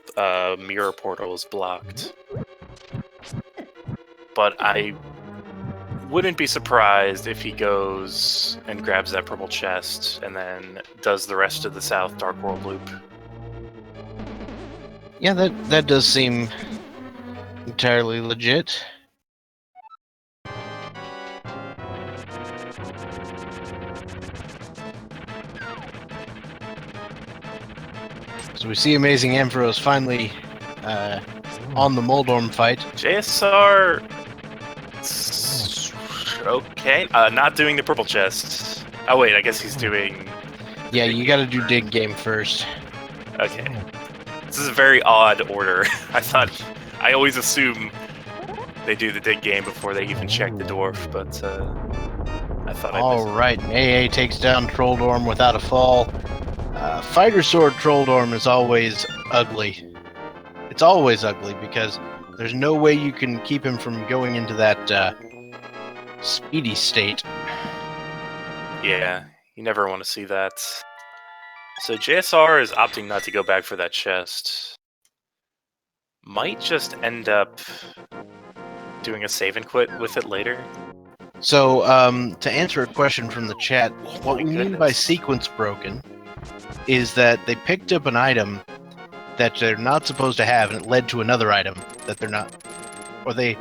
Speaker 1: mirror portal is blocked. But I wouldn't be surprised if he goes and grabs that purple chest and then does the rest of the South Dark World loop.
Speaker 2: Yeah, that does seem entirely legit. So we see AmazingAmpharos finally on the Moldorm fight.
Speaker 1: JSR... Okay, not doing the purple chest. Oh wait, I guess he's doing...
Speaker 2: Yeah, you gotta do dig game first.
Speaker 1: Okay. This is a very odd order. I always assume they do the dig game before they even check the dwarf, but I thought I missed.
Speaker 2: Alright, AA takes down Trolldorm without a fall. Fighter Sword Trolldorm is always ugly. It's always ugly because there's no way you can keep him from going into that speedy state.
Speaker 1: Yeah, you never want to see that. So JSR is opting not to go back for that chest. Might just end up doing a save and quit with it later.
Speaker 2: So, to answer a question from the chat, what we mean by sequence broken is that they picked up an item that they're not supposed to have, and it led to another item that they're not, or they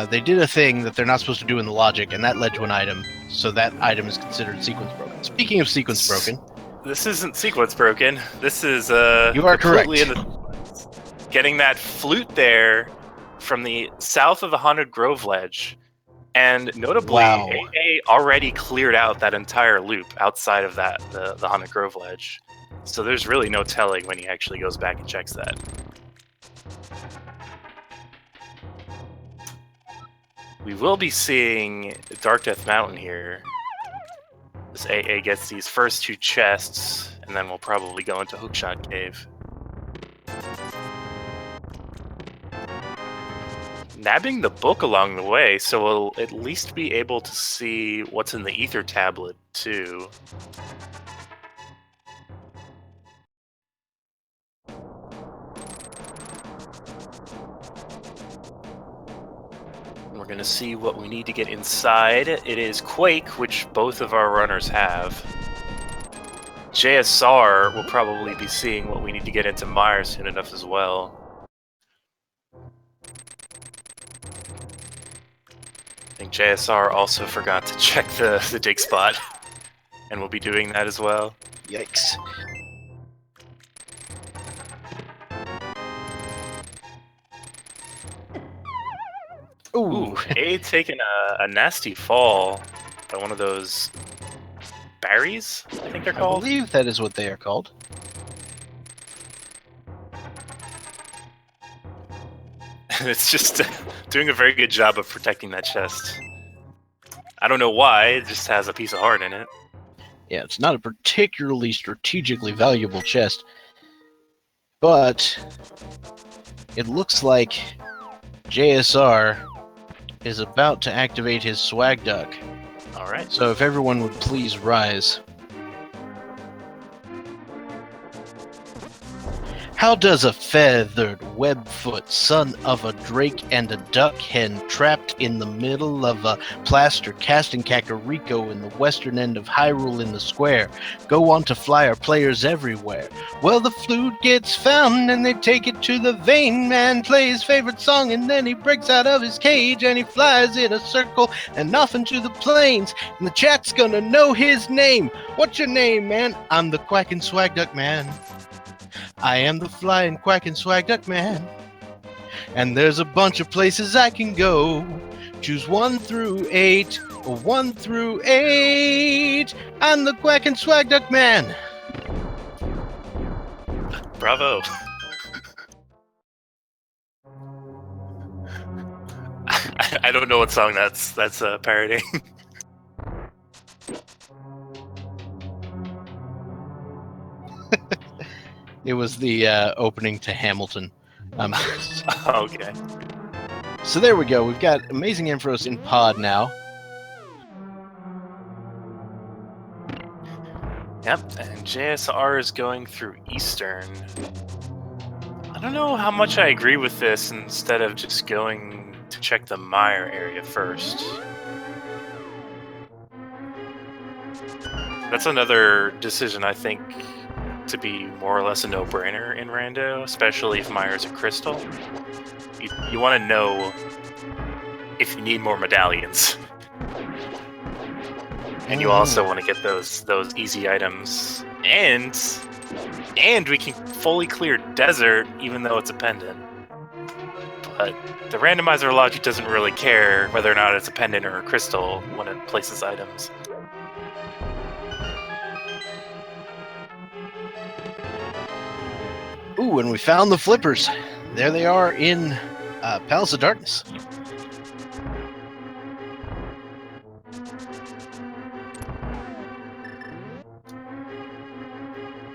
Speaker 2: did a thing that they're not supposed to do in the logic, and that led to an item, so that item is considered sequence broken. Speaking of sequence broken,
Speaker 1: this isn't sequence broken. This is
Speaker 2: you are correct.
Speaker 1: in the getting that flute there from the south of the Haunted Grove ledge, and notably,
Speaker 2: Wow.
Speaker 1: AA already cleared out that entire loop outside of that the Haunted Grove ledge. So there's really no telling when he actually goes back and checks that. We will be seeing Dark Death Mountain here. This AA gets these first 2 chests, and then we'll probably go into Hookshot Cave. Nabbing the book along the way, so we'll at least be able to see what's in the Ether Tablet, too. We're going to see what we need to get inside. It is Quake, which both of our runners have. JSR will probably be seeing what we need to get into Mire soon enough as well. I think JSR also forgot to check the dig spot, and we'll be doing that as well.
Speaker 2: Yikes.
Speaker 1: Ooh, A taking a nasty fall by one of those berries, I think they're called.
Speaker 2: I believe that is what they are called.
Speaker 1: It's just doing a very good job of protecting that chest. I don't know why, it just has a piece of heart in it.
Speaker 2: Yeah, it's not a particularly strategically valuable chest, but it looks like JSR is about to activate his swag duck.
Speaker 1: Alright.
Speaker 2: So if everyone would please rise. How does a feathered webfoot son of a drake and a duck hen trapped in the middle of a plaster casting Kakariko in the western end of Hyrule in the square go on to fly our players everywhere? Well, the flute gets found and they take it to the vein man, play his favorite song, and then he breaks out of his cage and he flies in a circle and off into the plains, and the chat's gonna know his name. What's your name, man? I'm the Quack and Swag Duck Man. I am the flying Quack and Swag Duck Man, and there's a bunch of places I can go. Choose 1 through 8, or 1 through 8. I'm the Quack and Swag Duck Man.
Speaker 1: Bravo. I don't know what song that's parodying.
Speaker 2: It was the opening to Hamilton.
Speaker 1: Okay.
Speaker 2: So there we go. We've got AmazingAmpharos in pod now.
Speaker 1: Yep, and JSR is going through Eastern. I don't know how much I agree with this instead of just going to check the Mire area first. That's another decision I think to be more or less a no-brainer in Rando, especially if Mire's a crystal. You want to know if you need more medallions. And you also want to get those easy items. And we can fully clear desert even though it's a pendant. But the randomizer logic doesn't really care whether or not it's a pendant or a crystal when it places items.
Speaker 2: Ooh, and we found the flippers. There they are in Palace of Darkness.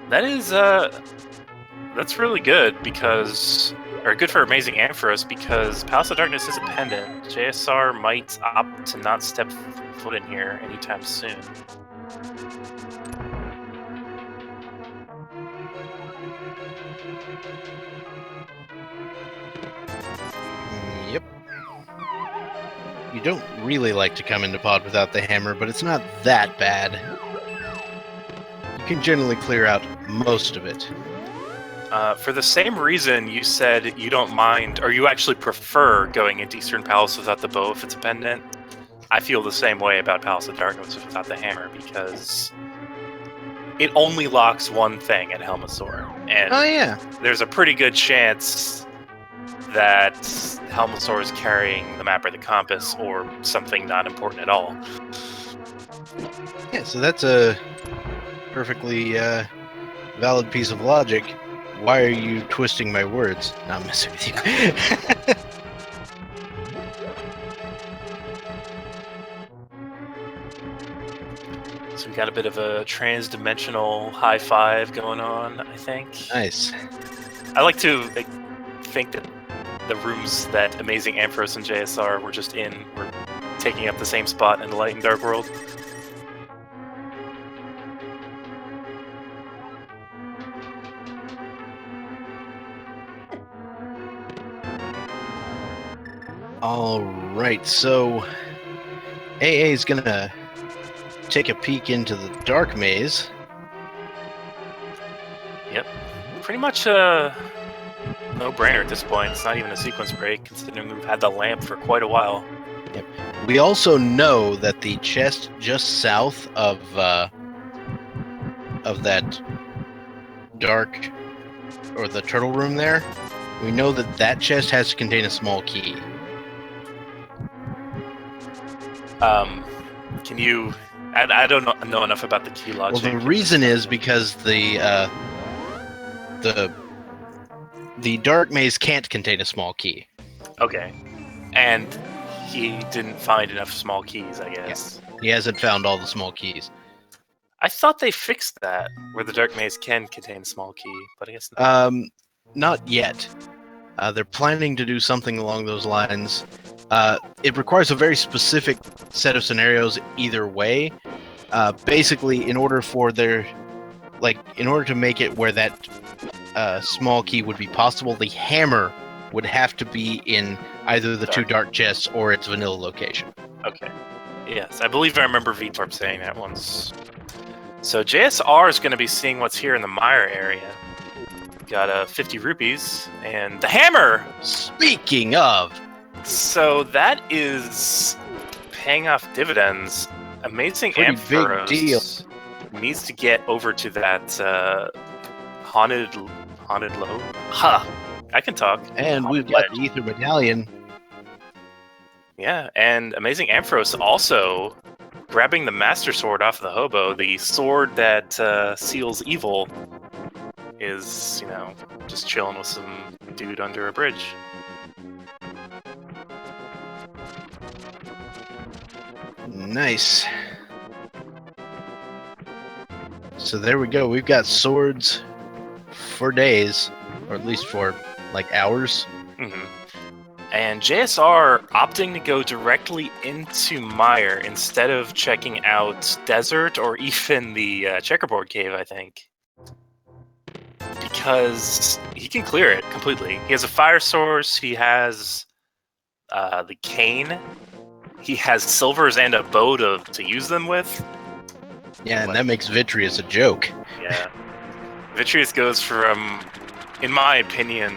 Speaker 1: That is, that's really good because, or good for AmazingAmpharos because Palace of Darkness is a pendant. JSR might opt to not step foot in here anytime soon.
Speaker 2: Yep. You don't really like to come into pod without the hammer, but it's not that bad. You can generally clear out most of it.
Speaker 1: For the same reason you said you don't mind, or you actually prefer going into Eastern Palace without the bow if it's a pendant, I feel the same way about Palace of Darkness without the hammer, because it only locks one thing at Helmasaur, and
Speaker 2: Oh yeah.
Speaker 1: there's a pretty good chance that Helmasaur is carrying the map or the compass, or something not important at all.
Speaker 2: Yeah, so that's a perfectly valid piece of logic. Why are you twisting my words? No, I'm messing with you.
Speaker 1: So we got a bit of a trans-dimensional high five going on, I think.
Speaker 2: Nice.
Speaker 1: I like to think that the rooms that AmazingAmpharos and JSR were just in were taking up the same spot in the Light and Dark world.
Speaker 2: All right, so AA is gonna take a peek into the dark maze.
Speaker 1: Yep. Pretty much a no-brainer at this point. It's not even a sequence break, considering we've had the lamp for quite a while.
Speaker 2: Yep. We also know that the chest just south of that dark, or the turtle room there, we know that that chest has to contain a small key.
Speaker 1: Can you... I don't know enough about the key logic.
Speaker 2: Well, the reason is because the dark maze can't contain a small key.
Speaker 1: Okay. And he didn't find enough small keys, I guess.
Speaker 2: Yeah. He hasn't found all the small keys.
Speaker 1: I thought they fixed that, where the dark maze can contain a small key, but I guess not.
Speaker 2: Not yet. They're planning to do something along those lines. It requires a very specific set of scenarios either way. Basically, in order to make it where that small key would be possible, the hammer would have to be in either the two dark chests or its vanilla location.
Speaker 1: Okay. Yes, I believe I remember VTorp saying that once. So JSR is going to be seeing what's here in the Mire area. Got 50 rupees and the hammer!
Speaker 2: Speaking of...
Speaker 1: So that is paying off dividends. AmazingAmpharos needs to get over to that haunted low. Ha! I can talk.
Speaker 2: And we've got the Ether Medallion.
Speaker 1: Yeah, and AmazingAmpharos also grabbing the Master Sword off the hobo, the sword that seals evil, is, just chilling with some dude under a bridge.
Speaker 2: Nice. So there we go. We've got swords for days, or at least for, hours.
Speaker 1: Mm-hmm. And JSR opting to go directly into Mire instead of checking out Desert or even the Checkerboard Cave, I think. Because he can clear it completely. He has a fire source, he has the cane, he has silvers and a bow to use them with.
Speaker 2: Yeah, and that makes Vitreous a joke.
Speaker 1: Yeah. Vitreous goes from, in my opinion,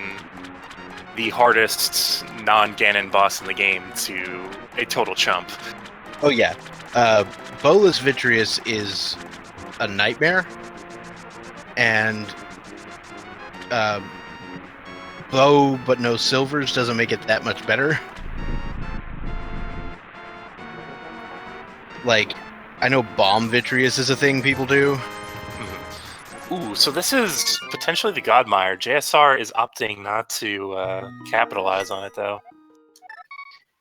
Speaker 1: the hardest non-Ganon boss in the game to a total chump.
Speaker 2: Oh yeah. Bowless Vitreous is a nightmare. And bow but no silvers doesn't make it that much better. I know bomb Vitreous is a thing people do.
Speaker 1: Ooh, so this is potentially the Godmire. JSR is opting not to capitalize on it, though.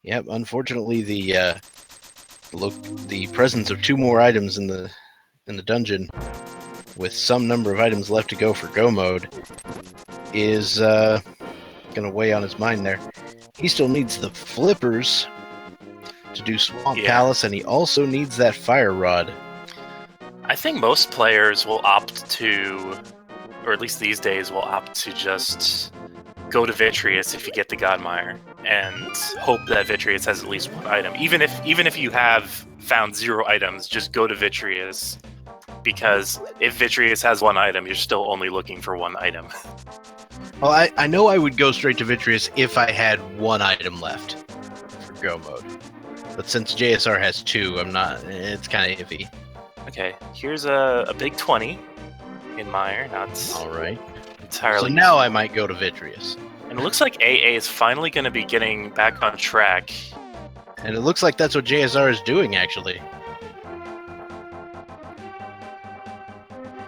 Speaker 2: Yep, unfortunately, the presence of 2 more items in the dungeon, with some number of items left to go for go mode, is gonna weigh on his mind there. He still needs the flippers to do Swamp Palace, and he also needs that fire rod.
Speaker 1: I think most players will opt to, or at least these days, will opt to just go to Vitreous if you get the Godmire, and hope that Vitreous has at least one item. Even if you have found 0 items, just go to Vitreous because if Vitreous has one item, you're still only looking for one item.
Speaker 2: Well, I know I would go straight to Vitreous if I had one item left for go mode. But since JSR has two, I'm not. It's kind of iffy.
Speaker 1: Okay, here's a big 20 in Mire. Not
Speaker 2: Alright.
Speaker 1: entirely.
Speaker 2: So now I might go to Vitreous.
Speaker 1: And it looks like AA is finally going to be getting back on track.
Speaker 2: And it looks like that's what JSR is doing, actually.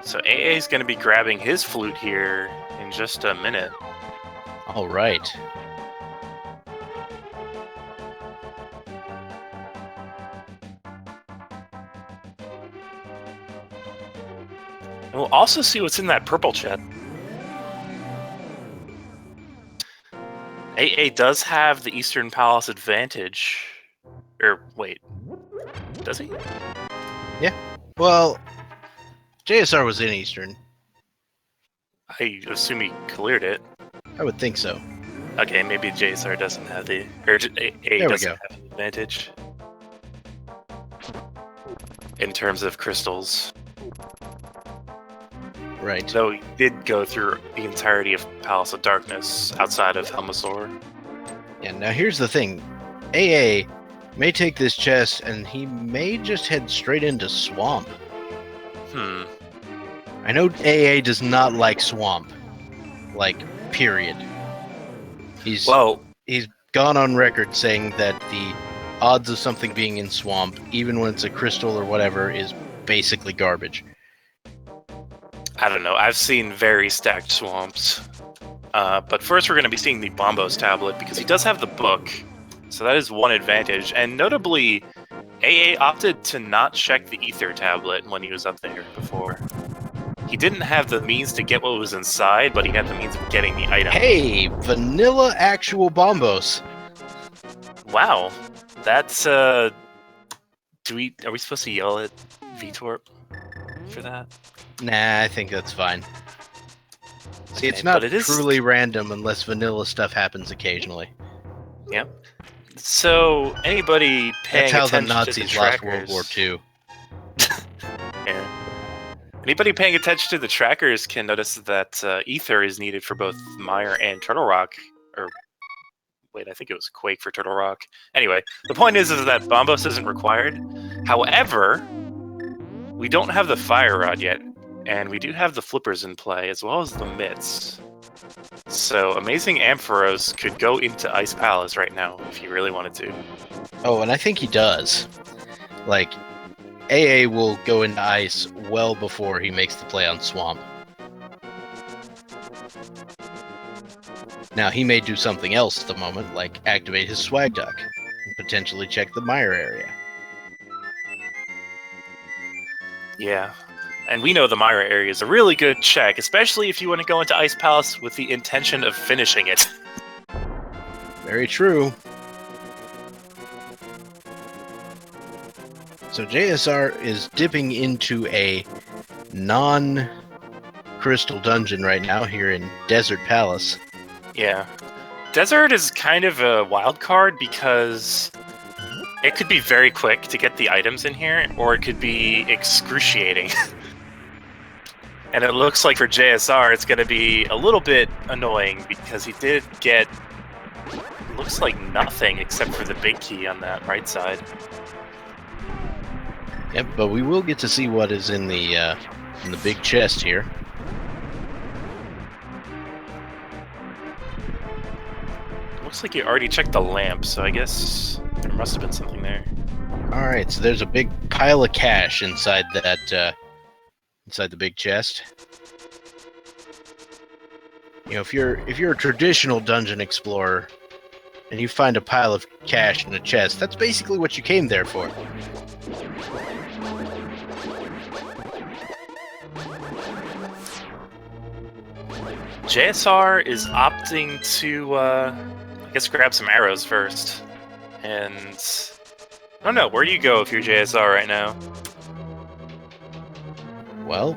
Speaker 1: So AA is going to be grabbing his flute here in just a minute.
Speaker 2: Alright.
Speaker 1: And we'll also see what's in that purple chest. AA does have the Eastern Palace advantage. Or, wait. Does he?
Speaker 2: Yeah. Well, JSR was in Eastern.
Speaker 1: I assume he cleared it.
Speaker 2: I would think so.
Speaker 1: Okay, maybe JSR doesn't have the... Or AA doesn't have the advantage. In terms of crystals.
Speaker 2: Right.
Speaker 1: Though he did go through the entirety of Palace of Darkness outside of Helmasaur.
Speaker 2: Yeah, now here's the thing. AA may take this chest and he may just head straight into Swamp. I know AA does not like Swamp. Like, period. He's gone on record saying that the odds of something being in Swamp, even when it's a crystal or whatever, is basically garbage.
Speaker 1: I don't know. I've seen very stacked swamps. But first we're going to be seeing the Bombos tablet, because he does have the book. So that is one advantage. And notably, AA opted to not check the Ether tablet when he was up there before. He didn't have the means to get what was inside, but he had the means of getting the item.
Speaker 2: Hey! Vanilla actual Bombos!
Speaker 1: Wow. That's, are we supposed to yell at VTorp for that?
Speaker 2: Nah, I think that's fine. See, it's
Speaker 1: Okay,
Speaker 2: not
Speaker 1: but it is
Speaker 2: truly random unless vanilla stuff happens occasionally.
Speaker 1: Yep. So anybody paying
Speaker 2: That's how the
Speaker 1: attention
Speaker 2: Nazis
Speaker 1: to the
Speaker 2: lost
Speaker 1: trackers,
Speaker 2: World War II.
Speaker 1: Yeah. Anybody paying attention to the trackers can notice that Ether is needed for both Mire and Turtle Rock. Or wait, I think it was Quake for Turtle Rock. Anyway, the point is that Bombos isn't required. However, we don't have the Fire Rod yet, and we do have the Flippers in play, as well as the Mitts. So AmazingAmpharos could go into Ice Palace right now, if he really wanted to.
Speaker 2: Oh, and I think he does. Like, AA will go into Ice well before he makes the play on Swamp. Now, he may do something else at the moment, like activate his Swag Duck, and potentially check the Mire area.
Speaker 1: Yeah. And we know the Mire area is a really good check, especially if you want to go into Ice Palace with the intention of finishing it.
Speaker 2: Very true. So JSR is dipping into a non-crystal dungeon right now here in Desert Palace.
Speaker 1: Yeah. Desert is kind of a wild card because it could be very quick to get the items in here, or it could be excruciating. And it looks like for JSR, it's going to be a little bit annoying because he did get, looks like nothing except for the big key on that right side.
Speaker 2: Yep, but we will get to see what is in the big chest here.
Speaker 1: Looks like you already checked the lamp, so I guess there must have been something there.
Speaker 2: All right, so there's a big pile of cash inside that inside the big chest. You know, if you're a traditional dungeon explorer and you find a pile of cash in a chest, that's basically what you came there for.
Speaker 1: JSR is opting to, I guess, grab some arrows first. And I don't know, where do you go if you're JSR right now?
Speaker 2: Well,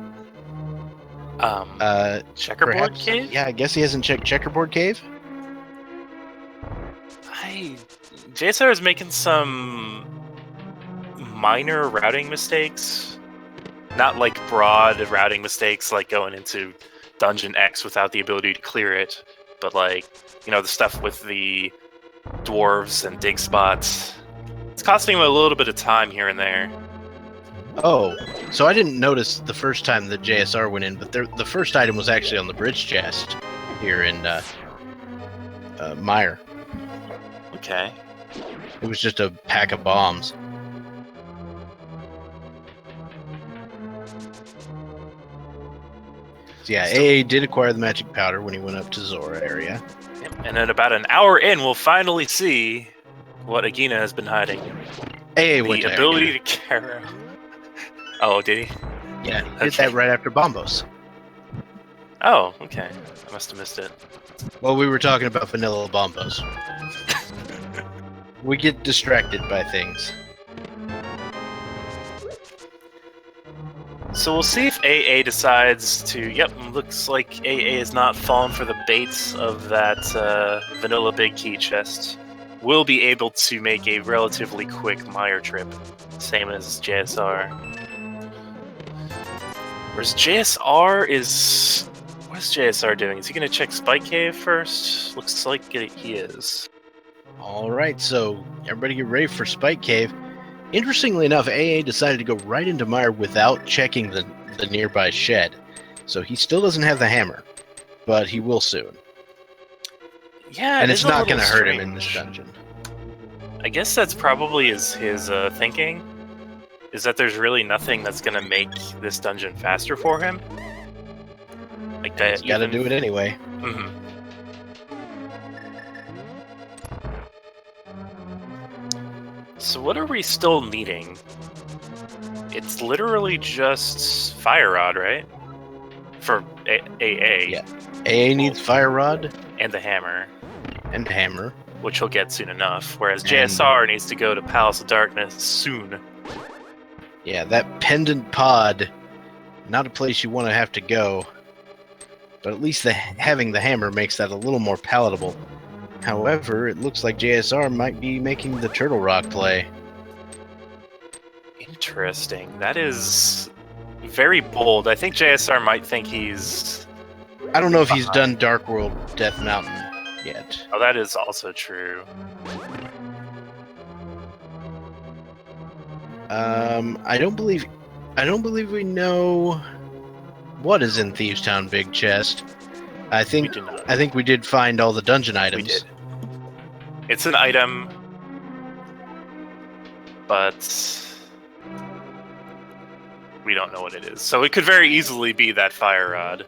Speaker 1: Checkerboard
Speaker 2: perhaps,
Speaker 1: Cave?
Speaker 2: yeah, I guess he hasn't checked Checkerboard Cave.
Speaker 1: JSR is making some minor routing mistakes. Not like broad routing mistakes like going into Dungeon X without the ability to clear it, but like, the stuff with the dwarves and dig spots. It's costing him a little bit of time here and there.
Speaker 2: Oh, so I didn't notice the first time the JSR went in, but the first item was actually on the bridge chest here in Mire.
Speaker 1: Okay.
Speaker 2: It was just a pack of bombs. So yeah, AA did acquire the magic powder when he went up to Zora area.
Speaker 1: Yep. And then about an hour in, we'll finally see what Agina has been hiding.
Speaker 2: AA went
Speaker 1: The
Speaker 2: to
Speaker 1: ability
Speaker 2: area.
Speaker 1: to carry. Oh, did he?
Speaker 2: Yeah, he did that right after Bombos.
Speaker 1: Oh, okay. I must have missed it.
Speaker 2: Well, we were talking about vanilla Bombos. We get distracted by things.
Speaker 1: So we'll see if AA decides to... Yep, looks like AA has not fallen for the baits of that vanilla big key chest. We'll be able to make a relatively quick Mire trip, same as JSR. Whereas JSR is... What is JSR doing? Is he going to check Spike Cave first? Looks like he is.
Speaker 2: Alright, so everybody get ready for Spike Cave. Interestingly enough, AA decided to go right into Mire without checking the nearby shed. So he still doesn't have the hammer, but he will soon.
Speaker 1: Yeah,
Speaker 2: and it's not
Speaker 1: going to
Speaker 2: hurt him in this dungeon.
Speaker 1: I guess that's probably his thinking, is that there's really nothing that's going to make this dungeon faster for him. Like that,
Speaker 2: he's got to do it anyway.
Speaker 1: Mm-hmm. So what are we still needing? It's literally just Fire Rod, right? For AA.
Speaker 2: Yeah. AA needs Fire Rod.
Speaker 1: And the hammer.
Speaker 2: And hammer.
Speaker 1: Which he'll get soon enough, whereas JSR needs to go to Palace of Darkness soon.
Speaker 2: Yeah, that pendant pod, not a place you want to have to go. But at least having the hammer makes that a little more palatable. However, it looks like JSR might be making the Turtle Rock play.
Speaker 1: Interesting. That is very bold. I think JSR might think he's...
Speaker 2: I don't know if he's done Dark World Death Mountain yet.
Speaker 1: Oh, that is also true.
Speaker 2: I don't believe we know what is in Thieves Town Big Chest. I think we did find all the dungeon items.
Speaker 1: We did. It's an item, but we don't know what it is. So it could very easily be that Fire Rod,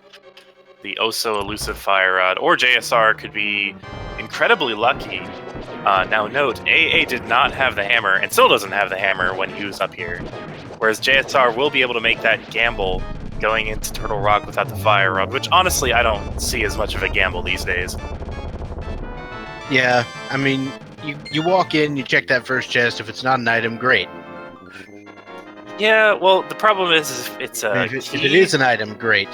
Speaker 1: the oh-so-elusive Fire Rod, or JSR could be incredibly lucky. Now note, AA did not have the hammer, and still doesn't have the hammer when he was up here, whereas JSR will be able to make that gamble going into Turtle Rock without the Fire Rod, which honestly I don't see as much of a gamble these days.
Speaker 2: Yeah, I mean, you walk in, you check that first chest. If it's not an item, great.
Speaker 1: Yeah, well, the problem is if it's a key,
Speaker 2: if it is an item, great.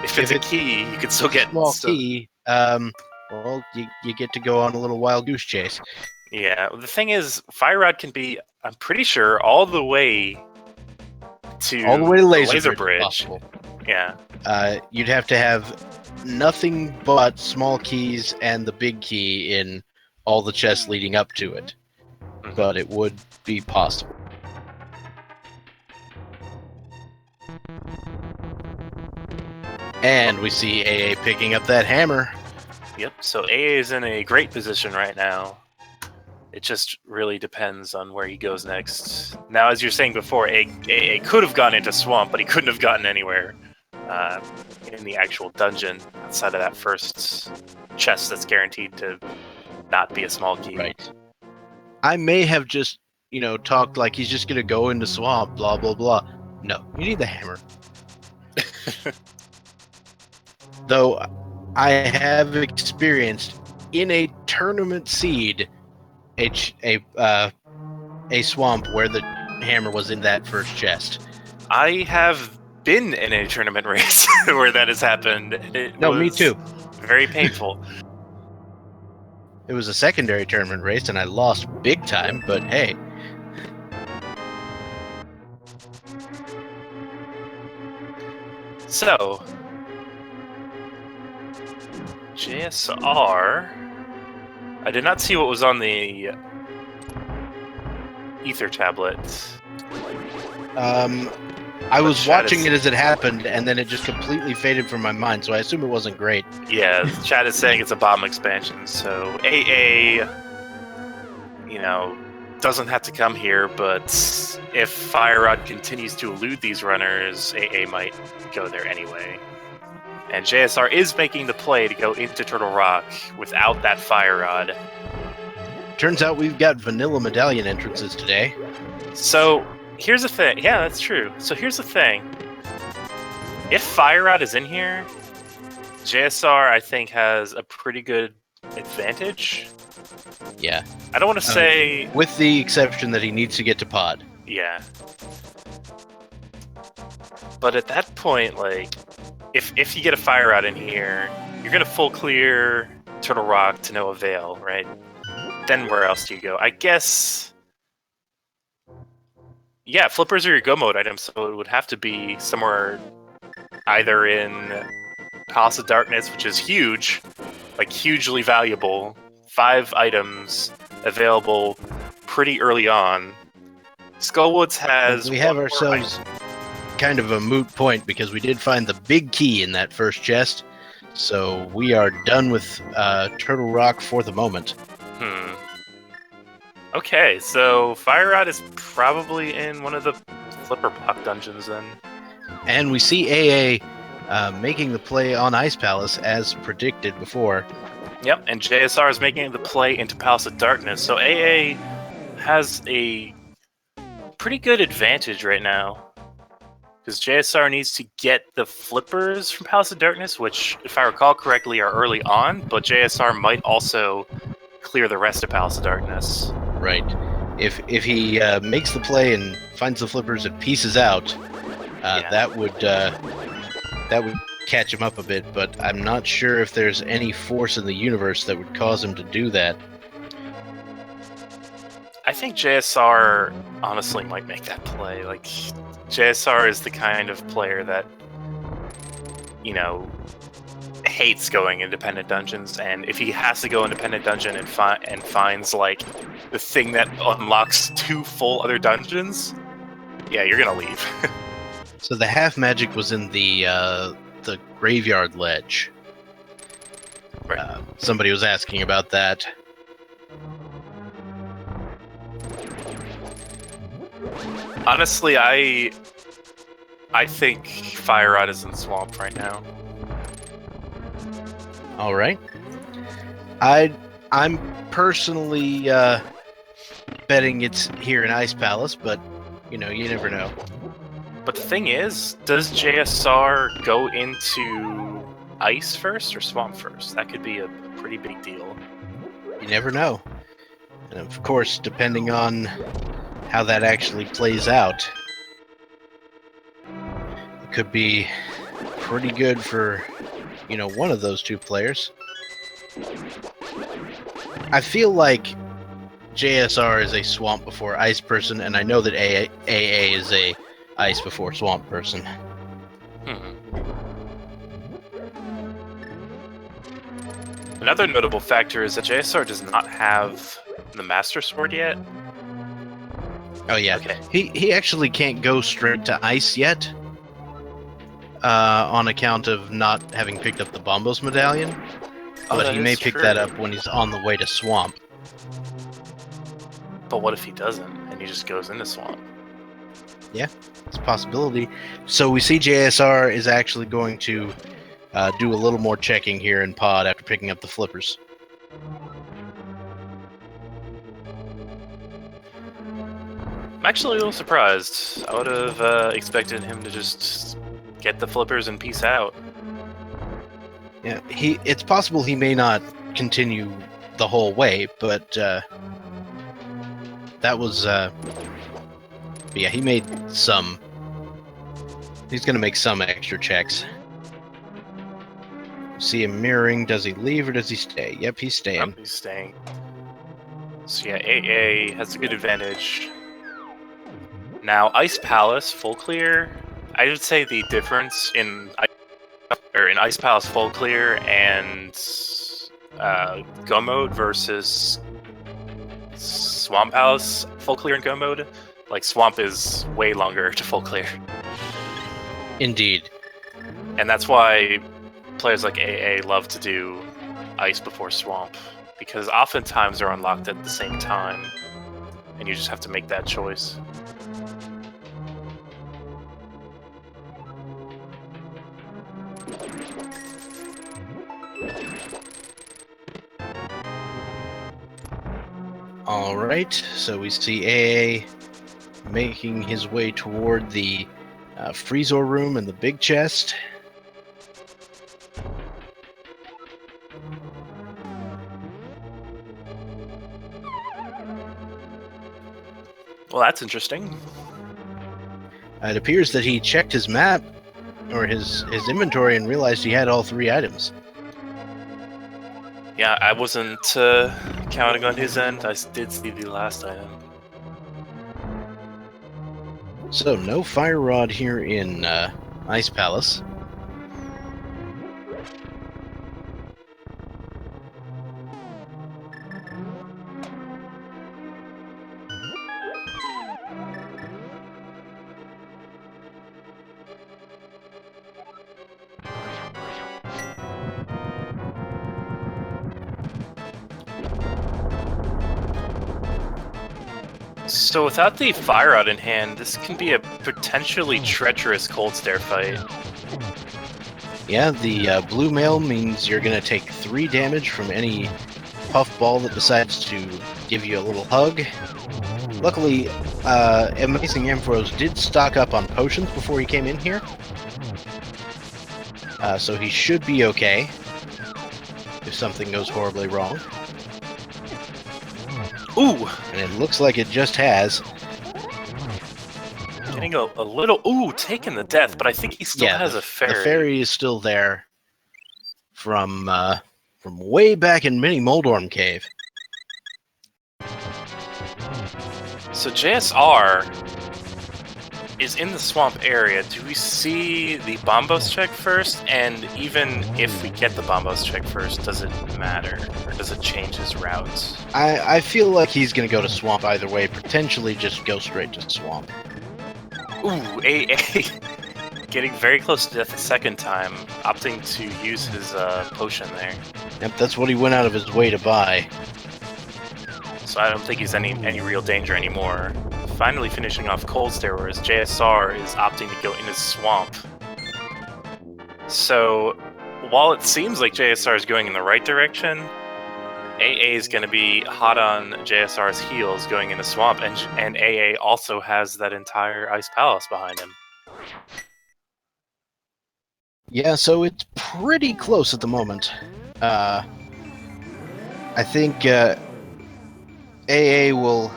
Speaker 1: If it's a key, you can still get...
Speaker 2: Small key, well, you get to go on a little wild goose chase.
Speaker 1: Yeah, the thing is, Fire Rod can be, I'm pretty sure, all the way to Laser Bridge. Yeah.
Speaker 2: You'd have to have nothing but small keys and the big key in all the chests leading up to it. Mm-hmm. But it would be possible. And we see AA picking up that hammer.
Speaker 1: Yep, so AA is in a great position right now. It just really depends on where he goes next. Now, as you're saying before, AA could have gone into Swamp, but he couldn't have gotten anywhere in the actual dungeon outside of that first chest that's guaranteed to not be a small key.
Speaker 2: Right. I may have just, talked like he's just going to go into Swamp, blah, blah, blah. No, you need the hammer. Though I have experienced in a tournament seed a swamp where the hammer was in that first chest.
Speaker 1: I have been in a tournament race where that has happened.
Speaker 2: Me too.
Speaker 1: Very painful.
Speaker 2: It was a secondary tournament race and I lost big time, but hey.
Speaker 1: So, JSR. I did not see what was on the ether tablet.
Speaker 2: I was watching it as it happened, and then it just completely faded from my mind, so I assume it wasn't great.
Speaker 1: Yeah, the chat is saying it's a bomb expansion, so AA, doesn't have to come here, but if Fire Rod continues to elude these runners, AA might go there anyway. And JSR is making the play to go into Turtle Rock without that Fire Rod.
Speaker 2: Turns out we've got vanilla medallion entrances today.
Speaker 1: So, here's the thing. Yeah, that's true. So here's the thing. If Fire Rod is in here, JSR, I think, has a pretty good advantage.
Speaker 2: Yeah.
Speaker 1: I don't want to say...
Speaker 2: With the exception that he needs to get to pod.
Speaker 1: Yeah. But at that point, like, if you get a Fire Rod in here, you're going to full clear Turtle Rock to no avail, right? Then where else do you go? I guess... Yeah, flippers are your go mode items, so it would have to be somewhere either in Palace of Darkness, which is huge, like hugely valuable, 5 items available pretty early on. Skullwoods has...
Speaker 2: We have ourselves kind of a moot point because we did find the big key in that first chest, so we are done with Turtle Rock for the moment.
Speaker 1: Okay, so Fire Rod is probably in one of the Flipper Block dungeons then.
Speaker 2: And we see AA making the play on Ice Palace as predicted before.
Speaker 1: Yep, and JSR is making the play into Palace of Darkness, so AA has a pretty good advantage right now. Because JSR needs to get the flippers from Palace of Darkness, which, if I recall correctly, are early on, but JSR might also clear the rest of Palace of Darkness.
Speaker 2: Right. If he makes the play and finds the flippers and pieces out, that would catch him up a bit, but I'm not sure if there's any force in the universe that would cause him to do that.
Speaker 1: I think JSR honestly might make that play. Like, JSR is the kind of player that, hates going independent dungeons, and if he has to go independent dungeon and finds, like, the thing that unlocks 2 full other dungeons, yeah, you're gonna leave.
Speaker 2: So the half magic was in the graveyard ledge.
Speaker 1: Right.
Speaker 2: Somebody was asking about that.
Speaker 1: Honestly, I think Fire Rod is in Swamp right now.
Speaker 2: All right. I'm personally betting it's here in Ice Palace, but you never know.
Speaker 1: But the thing is, does JSR go into Ice first or Swamp first? That could be a pretty big deal.
Speaker 2: You never know. And of course, depending on how that actually plays out, it could be pretty good for, one of those 2 players. I feel like JSR is a Swamp before Ice person, and I know that AA is a Ice before Swamp person.
Speaker 1: Another notable factor is that JSR does not have the Master Sword yet.
Speaker 2: Oh yeah,
Speaker 1: okay.
Speaker 2: He actually can't go straight to Ice yet, on account of not having picked up the Bombos medallion. But he may pick that up when he's on the way to Swamp.
Speaker 1: But what if he doesn't, and he just goes into Swamp?
Speaker 2: Yeah, it's a possibility. So we see JSR is actually going to do a little more checking here in pod after picking up the flippers.
Speaker 1: I'm actually a little surprised. I would have expected him to just get the flippers and peace out.
Speaker 2: Yeah, it's possible he may not continue the whole way, but that was yeah, he made some. He's gonna make some extra checks. See him mirroring. Does he leave or does he stay? Yep, he's staying.
Speaker 1: He's staying. So yeah, AA has a good advantage. Now, Ice Palace, full clear. I would say the difference in or in Ice Palace full clear and go mode versus Swamp Palace full clear and go mode, like Swamp is way longer to full clear.
Speaker 2: Indeed.
Speaker 1: And that's why players like AA love to do Ice before Swamp, because oftentimes they're unlocked at the same time, and you just have to make that choice.
Speaker 2: Alright, so we see AA making his way toward the Freezor room and the big chest.
Speaker 1: Well, that's interesting.
Speaker 2: It appears that he checked his map, or his inventory, and realized he had all 3 items.
Speaker 1: Yeah, I wasn't counting on his end. I did see the last item.
Speaker 2: So, no fire rod here in Ice Palace.
Speaker 1: So without the fire rod in hand, this can be a potentially treacherous cold stare fight.
Speaker 2: Yeah, the blue mail means you're going to take 3 damage from any puffball that decides to give you a little hug. Luckily, AmazingAmpharos did stock up on potions before he came in here. So he should be okay if something goes horribly wrong.
Speaker 1: Ooh!
Speaker 2: And it looks like it just has.
Speaker 1: Getting a little... Ooh, taking the death, but I think he still has a fairy.
Speaker 2: The fairy is still there from way back in Mini Moldorm Cave.
Speaker 1: So JSR is in the swamp area. Do we see the Bombos check first? And even if we get the Bombos check first, does it matter? Or does it change his routes?
Speaker 2: I feel like he's going to go to Swamp either way. Potentially just go straight to Swamp.
Speaker 1: Ooh, AA getting very close to death a second time, opting to use his potion there.
Speaker 2: Yep, that's what he went out of his way to buy.
Speaker 1: So I don't think he's any real danger anymore. Finally finishing off Cold Stare, whereas JSR is opting to go into Swamp. So, while it seems like JSR is going in the right direction, AA is going to be hot on JSR's heels going into Swamp, and AA also has that entire Ice Palace behind him.
Speaker 2: Yeah, so it's pretty close at the moment. I think AA will...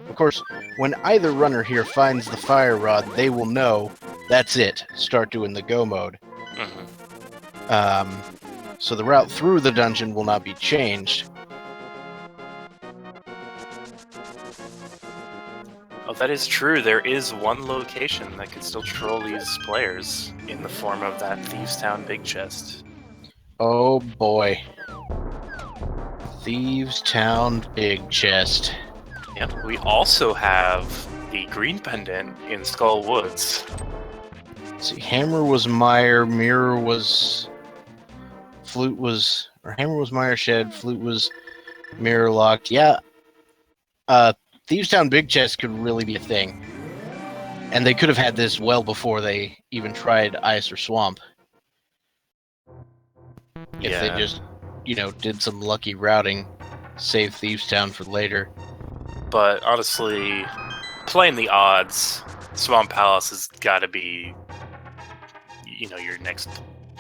Speaker 2: Of course, when either runner here finds the fire rod, they will know that's it. Start doing the go mode.
Speaker 1: Mm-hmm.
Speaker 2: So the route through the dungeon will not be changed.
Speaker 1: Oh, that is true. There is one location that can still troll these players in the form of that Thieves Town Big Chest.
Speaker 2: Oh boy. Thieves Town Big Chest.
Speaker 1: Yep. We also have the green pendant in Skull Woods.
Speaker 2: Let's see, Hammer was Mire, Mirror was... Flute was... Or Hammer was Mire Shed, Flute was Mirror Locked. Yeah. Thieves Town Big Chest could really be a thing. And they could have had this well before they even tried Ice or Swamp. If they just, did some lucky routing, save Thieves Town for later.
Speaker 1: But honestly, playing the odds, Swamp Palace has got to be, your next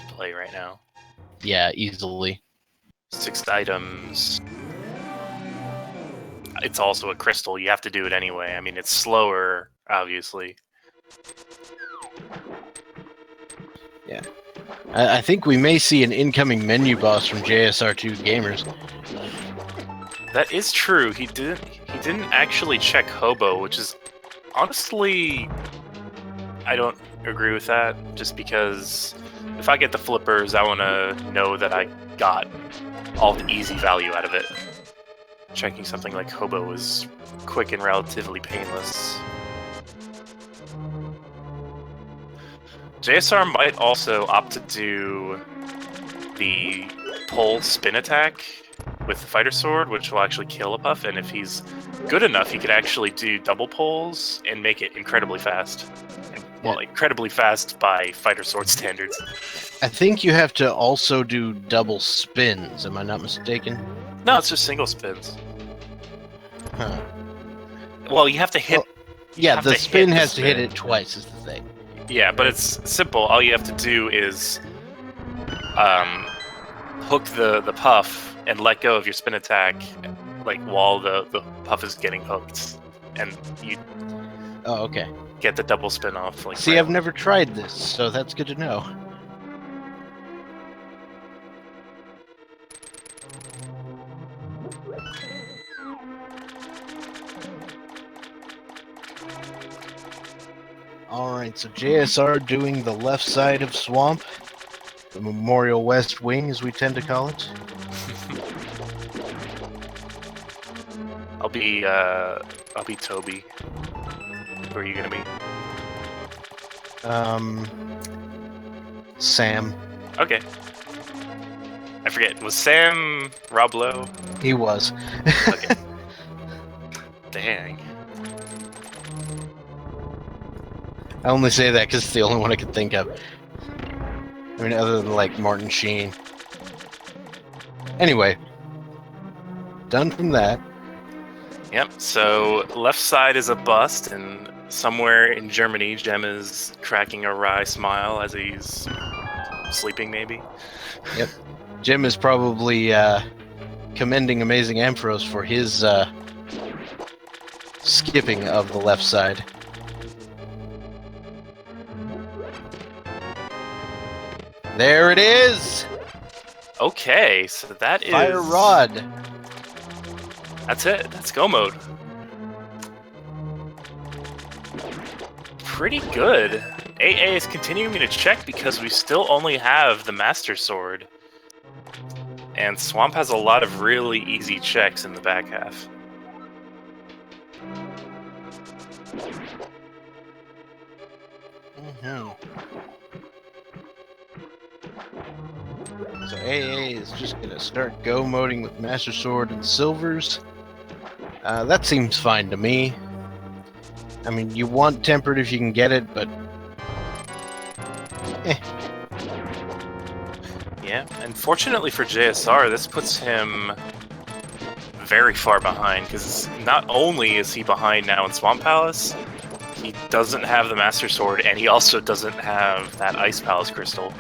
Speaker 1: play right now.
Speaker 2: Yeah, easily.
Speaker 1: 6 items. It's also a crystal. You have to do it anyway. I mean, it's slower, obviously.
Speaker 2: Yeah. I think we may see an incoming menu boss from JSR2Gamers.
Speaker 1: That is true. He didn't actually check Hobo, which is honestly, I don't agree with that. Just because if I get the flippers, I want to know that I got all the easy value out of it. Checking something like Hobo is quick and relatively painless. JSR might also opt to do the pole spin attack with the fighter sword, which will actually kill a puff, and if he's good enough, he could actually do double poles and make it incredibly fast. Well, incredibly fast by fighter sword standards.
Speaker 2: I think you have to also do double spins, am I not mistaken?
Speaker 1: No, it's just single spins.
Speaker 2: Huh.
Speaker 1: Well, you have to hit...
Speaker 2: Well, yeah, the spin has to hit it twice is the thing.
Speaker 1: Yeah, but it's simple. All you have to do is hook the puff and let go of your spin attack, like while the puff is getting hooked, and you get the double spin off. Like,
Speaker 2: see, I've never tried this, so that's good to know. Alright, so JSR doing the left side of Swamp. The Memorial West Wing, as we tend to call it.
Speaker 1: I'll be Toby. Who are you gonna be?
Speaker 2: Sam.
Speaker 1: Okay. I forget. Was Sam Rob Lowe?
Speaker 2: He was.
Speaker 1: Okay. Dang.
Speaker 2: I only say that because it's the only one I could think of. I mean, other than, like, Martin Sheen. Anyway. Done from that.
Speaker 1: Yep, so left side is a bust, and somewhere in Germany, Jem is cracking a wry smile as he's sleeping, maybe.
Speaker 2: Yep. Jim is probably commending AmazingAmpharos for his skipping of the left side. There it is!
Speaker 1: Okay, so that is...
Speaker 2: Fire Rod!
Speaker 1: That's it. That's go mode. Pretty good. AA is continuing to check because we still only have the Master Sword. And Swamp has a lot of really easy checks in the back half.
Speaker 2: So AA is just gonna start go moding with Master Sword and Silvers. That seems fine to me. I mean, you want Tempered if you can get it, but...
Speaker 1: Yeah, and fortunately for JSR, this puts him very far behind, because not only is he behind now in Swamp Palace, he doesn't have the Master Sword, and he also doesn't have that Ice Palace crystal.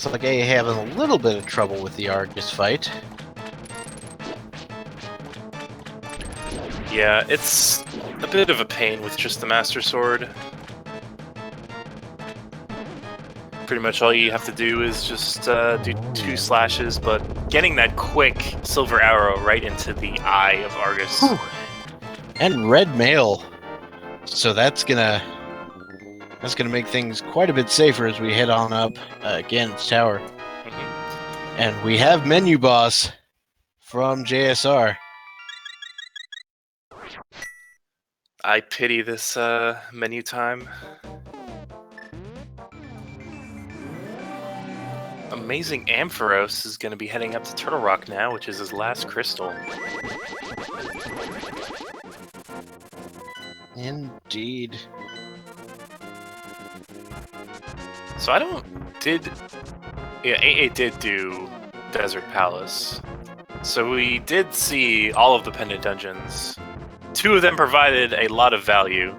Speaker 2: Looks like AA having a little bit of trouble with the Argus fight.
Speaker 1: Yeah, it's a bit of a pain with just the Master Sword. Pretty much all you have to do is just do 2 slashes, but getting that quick silver arrow right into the eye of Argus.
Speaker 2: Whew. And red mail. So that's gonna make things quite a bit safer as we head on up Ganon's Tower.
Speaker 1: Mm-hmm.
Speaker 2: And we have Menu Boss from JSR.
Speaker 1: I pity this menu time. AmazingAmpharos is going to be heading up to Turtle Rock now, which is his last crystal.
Speaker 2: Indeed.
Speaker 1: So AA did do Desert Palace. So we did see all of the pendant dungeons. 2 of them provided a lot of value,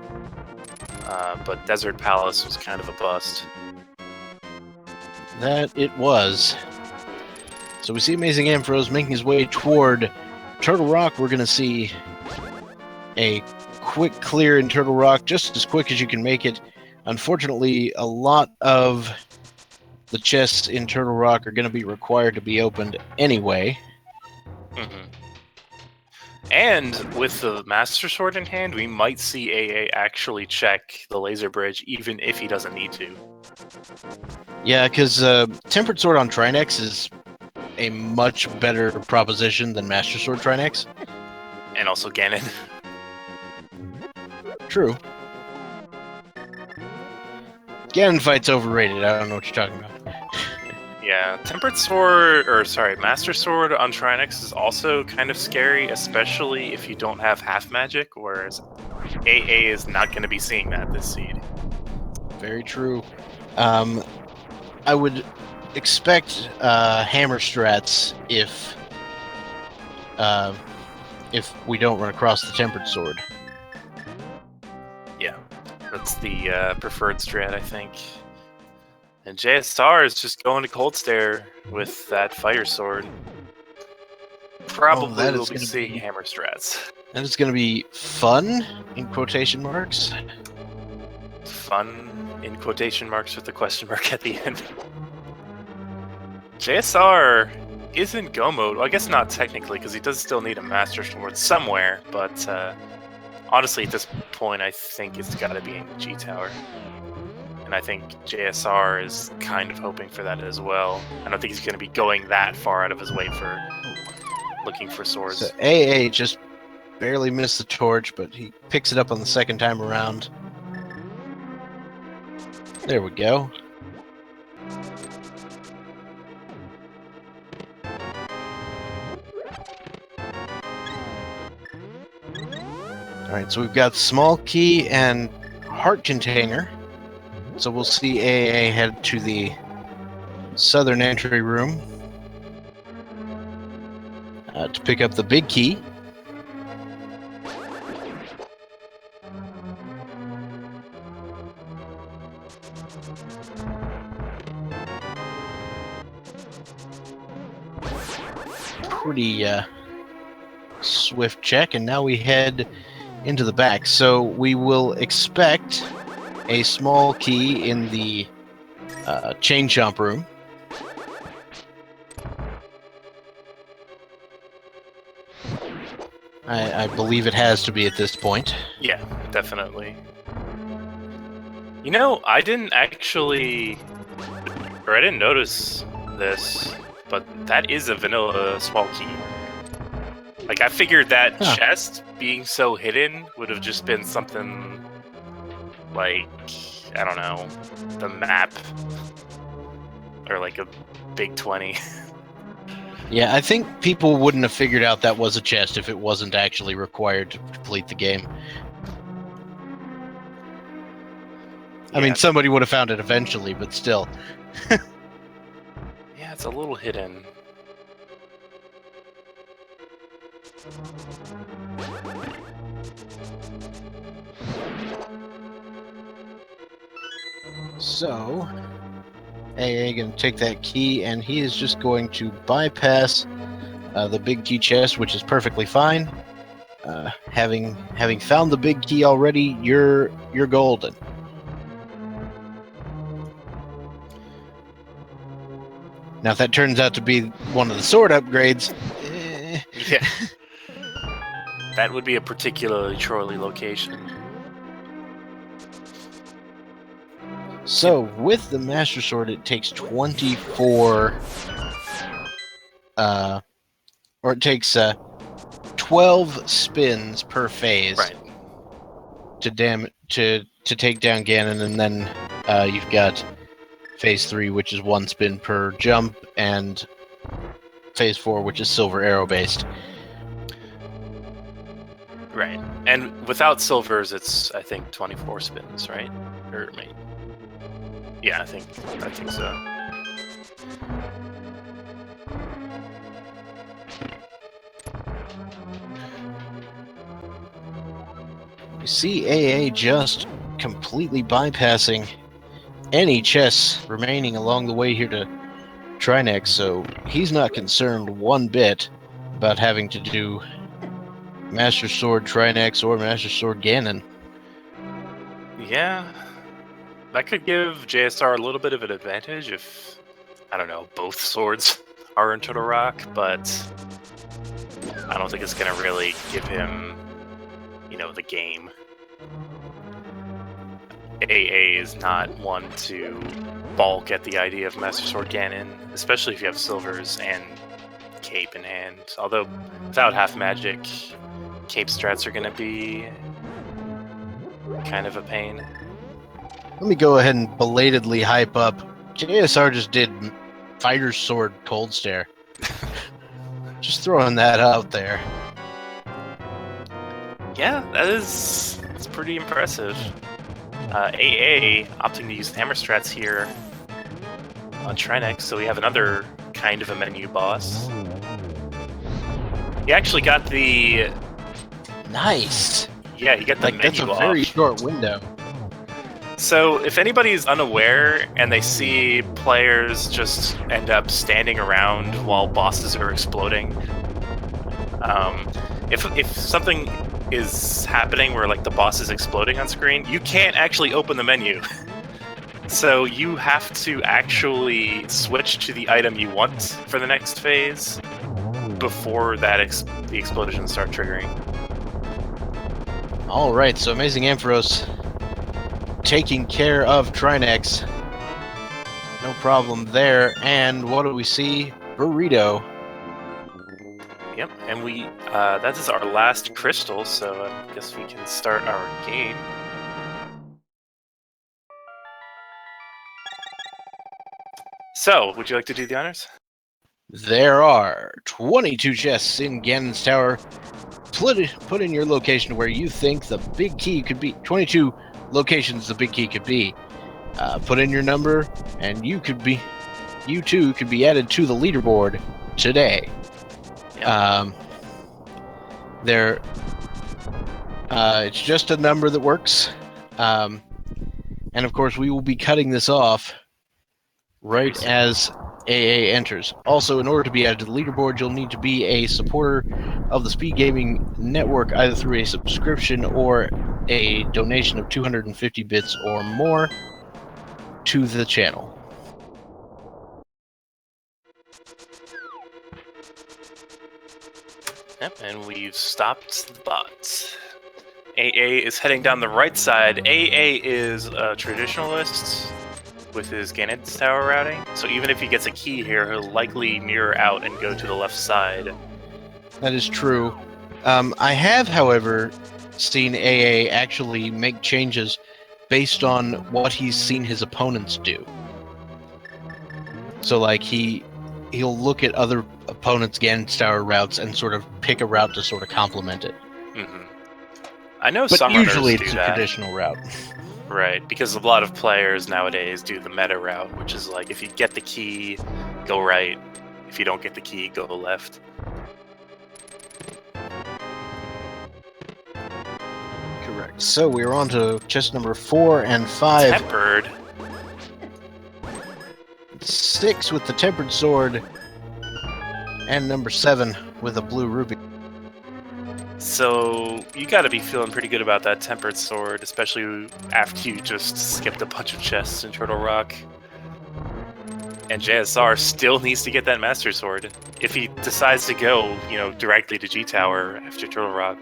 Speaker 1: but Desert Palace was kind of a bust.
Speaker 2: That it was. So we see AmazingAmpharos making his way toward Turtle Rock. We're going to see a quick clear in Turtle Rock, just as quick as you can make it. Unfortunately, a lot of the chests in Turtle Rock are going to be required to be opened anyway.
Speaker 1: Mm-hmm. And with the Master Sword in hand, we might see AA actually check the laser bridge, even if he doesn't need to.
Speaker 2: Yeah, because Tempered Sword on Trinex is a much better proposition than Master Sword Trinex.
Speaker 1: And also Ganon.
Speaker 2: True. Ganon fight's overrated. I don't know what you're talking about.
Speaker 1: Yeah, Tempered Sword, or sorry, Master Sword on Trinex is also kind of scary, especially if you don't have half magic, whereas AA is not going to be seeing that this seed.
Speaker 2: Very true. I would expect hammer strats if we don't run across the Tempered Sword.
Speaker 1: Yeah, that's the preferred strat, I think. And JSR is just going to Cold Stare with that Fire Sword. Probably will be seeing hammer strats.
Speaker 2: That is going to be fun, in quotation marks.
Speaker 1: Fun, in quotation marks, with the question mark at the end. JSR is in Go mode. Well, I guess not technically, because he does still need a Master Sword somewhere, but honestly, at this point, I think it's got to be in G Tower. And I think JSR is kind of hoping for that as well. I don't think he's going to be going that far out of his way for looking for swords.
Speaker 2: So AA just barely missed the torch, but he picks it up on the second time around. There we go. Alright, so we've got Small Key and Heart Container. So we'll see AA head to the southern entry room to pick up the big key. Pretty swift check, and now we head into the back. So we will expect a small key in the chain jump room. I believe it has to be at this point.
Speaker 1: Yeah, definitely. You know, I didn't actually, or I didn't notice this, but that is a vanilla small key. Like, I figured that chest being so hidden would have just been something like, I don't know, the map, or like a big 20.
Speaker 2: Yeah, I think people wouldn't have figured out that was a chest if it wasn't actually required to complete the game. I mean, somebody would have found it eventually, but still.
Speaker 1: Yeah, it's a little hidden.
Speaker 2: So, AA going to take that key, and he is just going to bypass the big key chest, which is perfectly fine. Having found the big key already, you're golden. Now, if that turns out to be one of the sword upgrades,
Speaker 1: yeah, that would be a particularly trolly location.
Speaker 2: So, with the Master Sword, it takes 24, or it takes 12 spins per phase,
Speaker 1: right,
Speaker 2: to take down Ganon, and then you've got phase 3, which is 1 spin per jump, and phase 4, which is silver arrow based.
Speaker 1: Right, and without silvers, it's I think 24 spins, right? Or maybe. Yeah, I think so.
Speaker 2: You see AA just completely bypassing any chests remaining along the way here to Trinex, so he's not concerned one bit about having to do Master Sword Trinex or Master Sword Ganon.
Speaker 1: Yeah, that could give JSR a little bit of an advantage if, I don't know, both swords are into the rock, but I don't think it's going to really give him, the game. AA is not one to balk at the idea of Master Sword Ganon, especially if you have silvers and cape in hand. Although, without half magic, cape strats are going to be kind of a pain.
Speaker 2: Let me go ahead and belatedly hype up. JSR just did Fighter's Sword Cold Stare. Just throwing that out there.
Speaker 1: Yeah, it's pretty impressive. AA opting to use hammer strats here on Trinex, so we have another kind of a menu boss. He actually got the...
Speaker 2: Nice!
Speaker 1: Yeah, he got the menu
Speaker 2: that's a very short window.
Speaker 1: So if anybody's unaware and they see players just end up standing around while bosses are exploding, if something is happening where like the boss is exploding on screen, you can't actually open the menu. So you have to actually switch to the item you want for the next phase before that the explosions start triggering.
Speaker 2: All right, so AmazingAmpharos taking care of Trinex. No problem there. And what do we see? Burrito.
Speaker 1: Yep, and that is our last crystal, so I guess we can start our game. So, would you like to do the honors?
Speaker 2: There are 22 chests in Ganon's Tower. Put in your location where you think the big key could be. 22 locations the big key could be. Put in your number, and you too could be added to the leaderboard today. Yep. It's just a number that works. And of course, we will be cutting this off right as AA enters. Also, in order to be added to the leaderboard, you'll need to be a supporter of the Speed Gaming Network, either through a subscription or a donation of 250 bits or more to the channel.
Speaker 1: Yep, and we've stopped the bots. AA is heading down the right side. AA is a traditionalist with his Ganon's Tower routing, so even if he gets a key here, he'll likely mirror out and go to the left side.
Speaker 2: That is true. I have, however, seen AA actually make changes based on what he's seen his opponents do. So, like, he'll look at other opponents' Ganon's Tower routes and sort of pick a route to sort of complement it.
Speaker 1: Mm-hmm. I know
Speaker 2: but
Speaker 1: some
Speaker 2: usually
Speaker 1: runners
Speaker 2: it's
Speaker 1: do
Speaker 2: a
Speaker 1: that.
Speaker 2: traditional route.
Speaker 1: Right, because a lot of players nowadays do the meta route, which is like, if you get the key, go right. If you don't get the key, go left.
Speaker 2: Correct. So we're on to chest number 4 and 5.
Speaker 1: Tempered.
Speaker 2: 6 with the tempered sword, and number 7 with a blue ruby.
Speaker 1: So you gotta be feeling pretty good about that tempered sword, especially after you just skipped a bunch of chests in Turtle Rock. And JSR still needs to get that Master Sword. If he decides to go, directly to G Tower after Turtle Rock,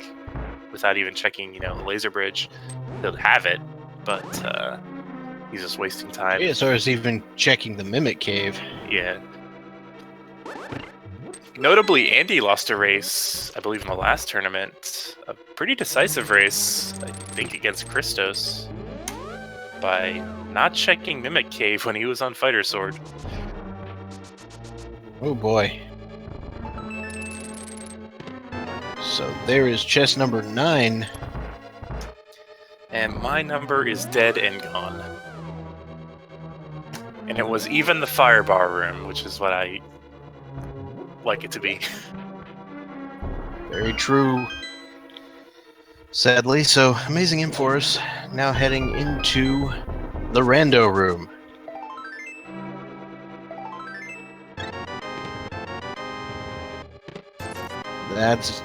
Speaker 1: without even checking, the laser bridge, he'll have it. But he's just wasting time.
Speaker 2: JSR is even checking the Mimic Cave.
Speaker 1: Yeah. Notably, Andy lost a race, I believe, in the last tournament. A pretty decisive race, I think, against Christos, by not checking Mimic Cave when he was on Fighter Sword.
Speaker 2: Oh boy. So there is chest number 9.
Speaker 1: And my number is dead and gone. And it was even the fire bar room, which is what I like it to be.
Speaker 2: Very true. Sadly, so AmazingAmpharos now heading into the rando room. That's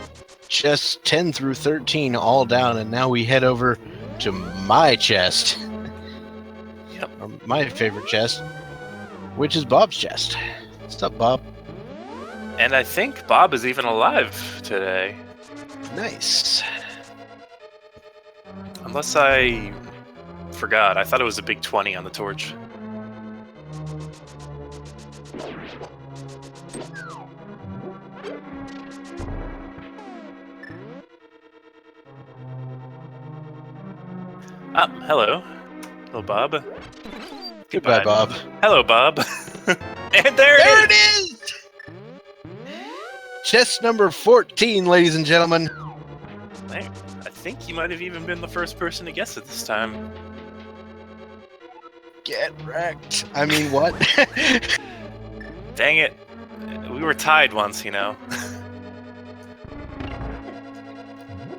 Speaker 2: chests 10 through 13 all down, and now we head over to my chest.
Speaker 1: Yep.
Speaker 2: Or my favorite chest, which is Bob's chest. What's up, Bob?
Speaker 1: And I think Bob is even alive today.
Speaker 2: Nice.
Speaker 1: Unless I forgot. I thought it was a big 20 on the torch. Ah, hello. Hello, Bob.
Speaker 2: Goodbye, Bob.
Speaker 1: Hello, Bob. And there
Speaker 2: it is! Chest number 14, ladies and gentlemen.
Speaker 1: Man, I think you might have even been the first person to guess it this time.
Speaker 2: Get wrecked. I mean, what?
Speaker 1: Dang it. We were tied once, you know.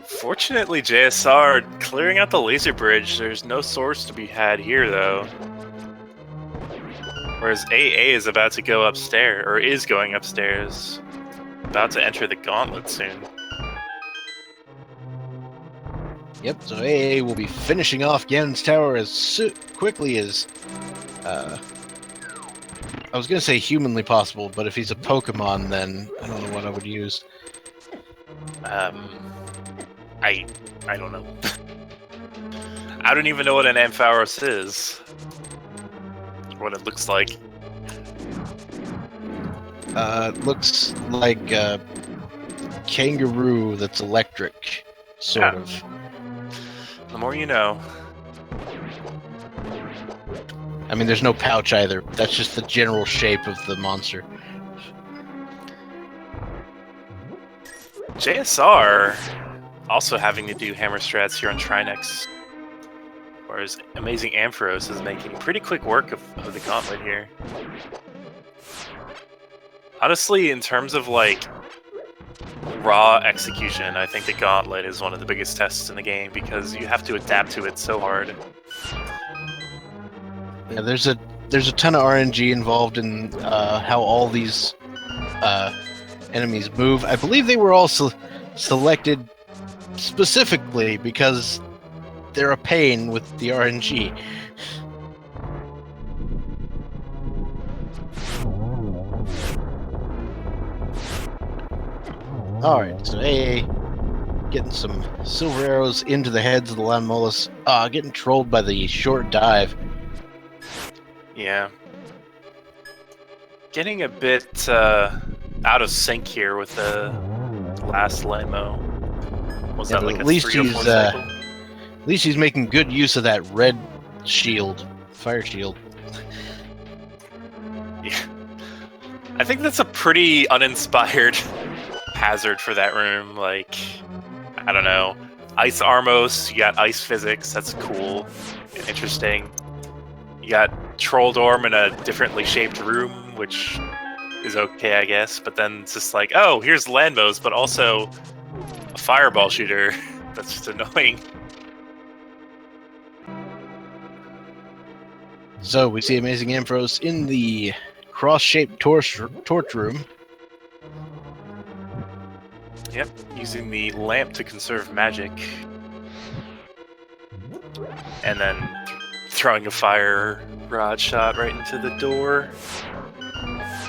Speaker 1: Fortunately, JSR, clearing out the laser bridge, there's no swords to be had here, though. Whereas AA is about to go upstairs, or is going upstairs. About to enter the gauntlet soon.
Speaker 2: Yep, so AA will be finishing off Ganon's tower as quickly as... I was going to say humanly possible, but if he's a Pokemon, then I don't know what I would use.
Speaker 1: I don't know. I don't even know what an Ampharos is. What it looks like.
Speaker 2: Looks like a kangaroo that's electric, sort of.
Speaker 1: The more you know.
Speaker 2: I mean, there's no pouch either. That's just the general shape of the monster.
Speaker 1: JSR also having to do hammer strats here on Trinex. Whereas AmazingAmpharos is making pretty quick work of the gauntlet here. Honestly, in terms of like raw execution, I think the gauntlet is one of the biggest tests in the game because you have to adapt to it so hard.
Speaker 2: Yeah, there's a ton of RNG involved in how all these enemies move. I believe they were all selected specifically because they're a pain with the RNG. Alright, so AA getting some silver arrows into the heads of the Lanmolas. Getting trolled by the short dive.
Speaker 1: Yeah. Getting a bit out of sync here with the last Lanmo. Was that like
Speaker 2: at
Speaker 1: a
Speaker 2: least
Speaker 1: 3 or 4 cycle?
Speaker 2: At least he's making good use of that red shield, fire shield.
Speaker 1: Yeah. I think that's a pretty uninspired hazard for that room. Like, I don't know. Ice Armos, you got ice physics, that's cool and interesting. You got Troll Dorm in a differently shaped room, which is okay, I guess. But then it's just like, oh, here's Landmos, but also a fireball shooter. That's just annoying.
Speaker 2: So we see AmazingAmpharos in the cross-shaped torch room.
Speaker 1: Yep, using the lamp to conserve magic. And then throwing a fire rod shot right into the door.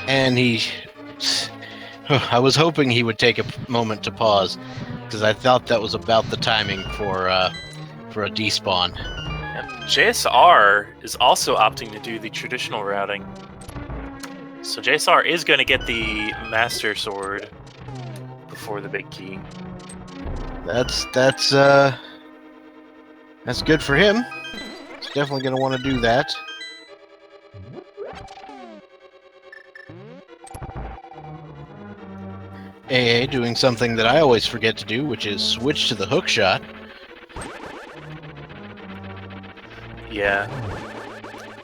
Speaker 2: And I was hoping he would take a moment to pause, because I thought that was about the timing for a despawn.
Speaker 1: Yep. JSR is also opting to do the traditional routing. So JSR is going to get the Master Sword before the big key.
Speaker 2: That's good for him. He's definitely going to want to do that. AA doing something that I always forget to do, which is switch to the hook shot.
Speaker 1: Yeah.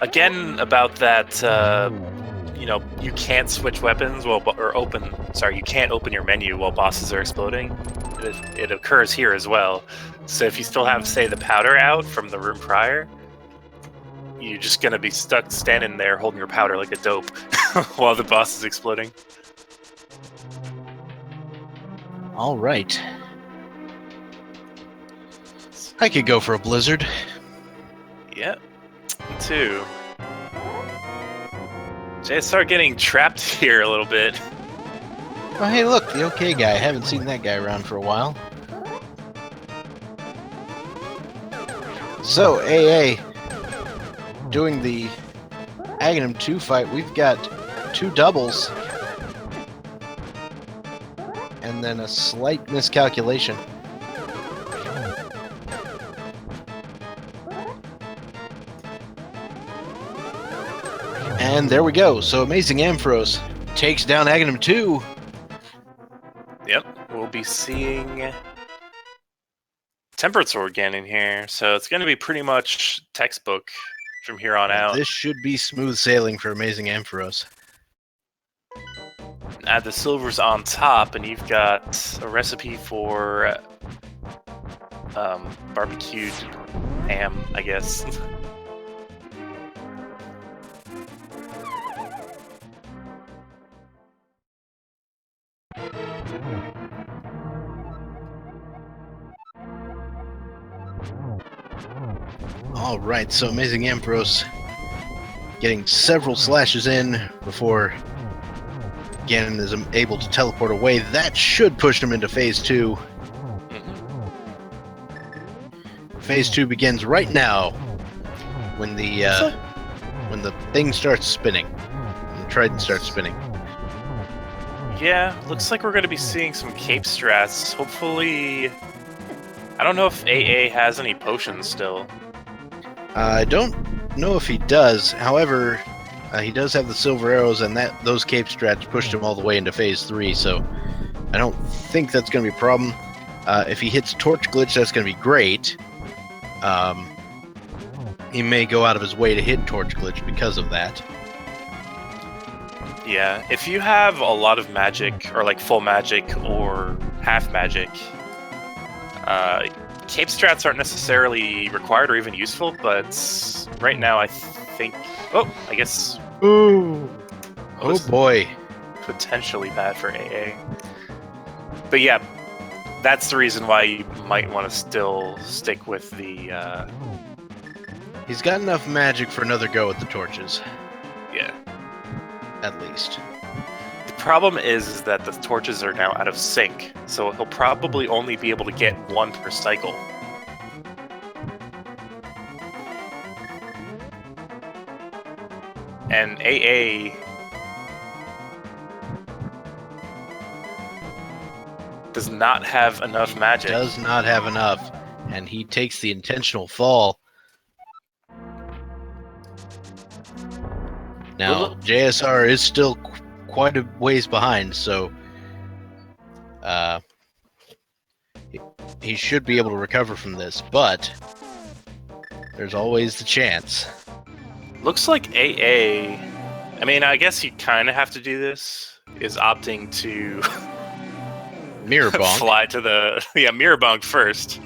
Speaker 1: Again, about that, you know, you can't switch weapons you can't open your menu while bosses are exploding. It occurs here as well. So if you still have, say, the powder out from the room prior, you're just gonna be stuck standing there holding your powder like a dope while the boss is exploding.
Speaker 2: All right. I could go for a blizzard.
Speaker 1: Yep, me too. JSR getting trapped here a little bit.
Speaker 2: Oh, hey, look, the OK guy. I haven't seen that guy around for a while. So, AA, doing the Aghanim 2 fight, we've got 2 doubles. And then a slight miscalculation. And there we go. So AmazingAmpharos takes down Aghanim 2.
Speaker 1: Yep, we'll be seeing Tempered Sword Ganon here, so it's going to be pretty much textbook from here on out.
Speaker 2: This should be smooth sailing for AmazingAmpharos.
Speaker 1: Add the silvers on top, and you've got a recipe for barbecued ham, I guess.
Speaker 2: Alright, so AmazingAmpharos getting several slashes in before Ganon is able to teleport away. That should push him into Phase 2. Phase 2 begins right now when the thing starts spinning. When the trident starts spinning.
Speaker 1: Yeah, looks like we're going to be seeing some cape strats. Hopefully... I don't know if AA has any potions still.
Speaker 2: I don't know if he does. However, he does have the silver arrows, and those cape strats pushed him all the way into Phase 3, so I don't think that's going to be a problem. If he hits Torch Glitch, that's going to be great. He may go out of his way to hit Torch Glitch because of that.
Speaker 1: Yeah, if you have a lot of magic, or like full magic or half magic, cape strats aren't necessarily required or even useful, but right now I think... Oh, I guess...
Speaker 2: Ooh! Oh boy.
Speaker 1: Potentially bad for AA. But yeah, that's the reason why you might want to still stick with the...
Speaker 2: He's got enough magic for another go at the torches.
Speaker 1: Yeah.
Speaker 2: At least.
Speaker 1: The problem is that the torches are now out of sync, so he'll probably only be able to get one per cycle. And AA does not have enough magic.
Speaker 2: Does not have enough, and he takes the intentional fall. Now, JSR is still quite a ways behind, so he should be able to recover from this, but there's always the chance.
Speaker 1: Looks like AA, I mean, I guess you kind of have to do this, is opting to
Speaker 2: Mirror bonk.
Speaker 1: fly to the... Yeah, mirror bonk first,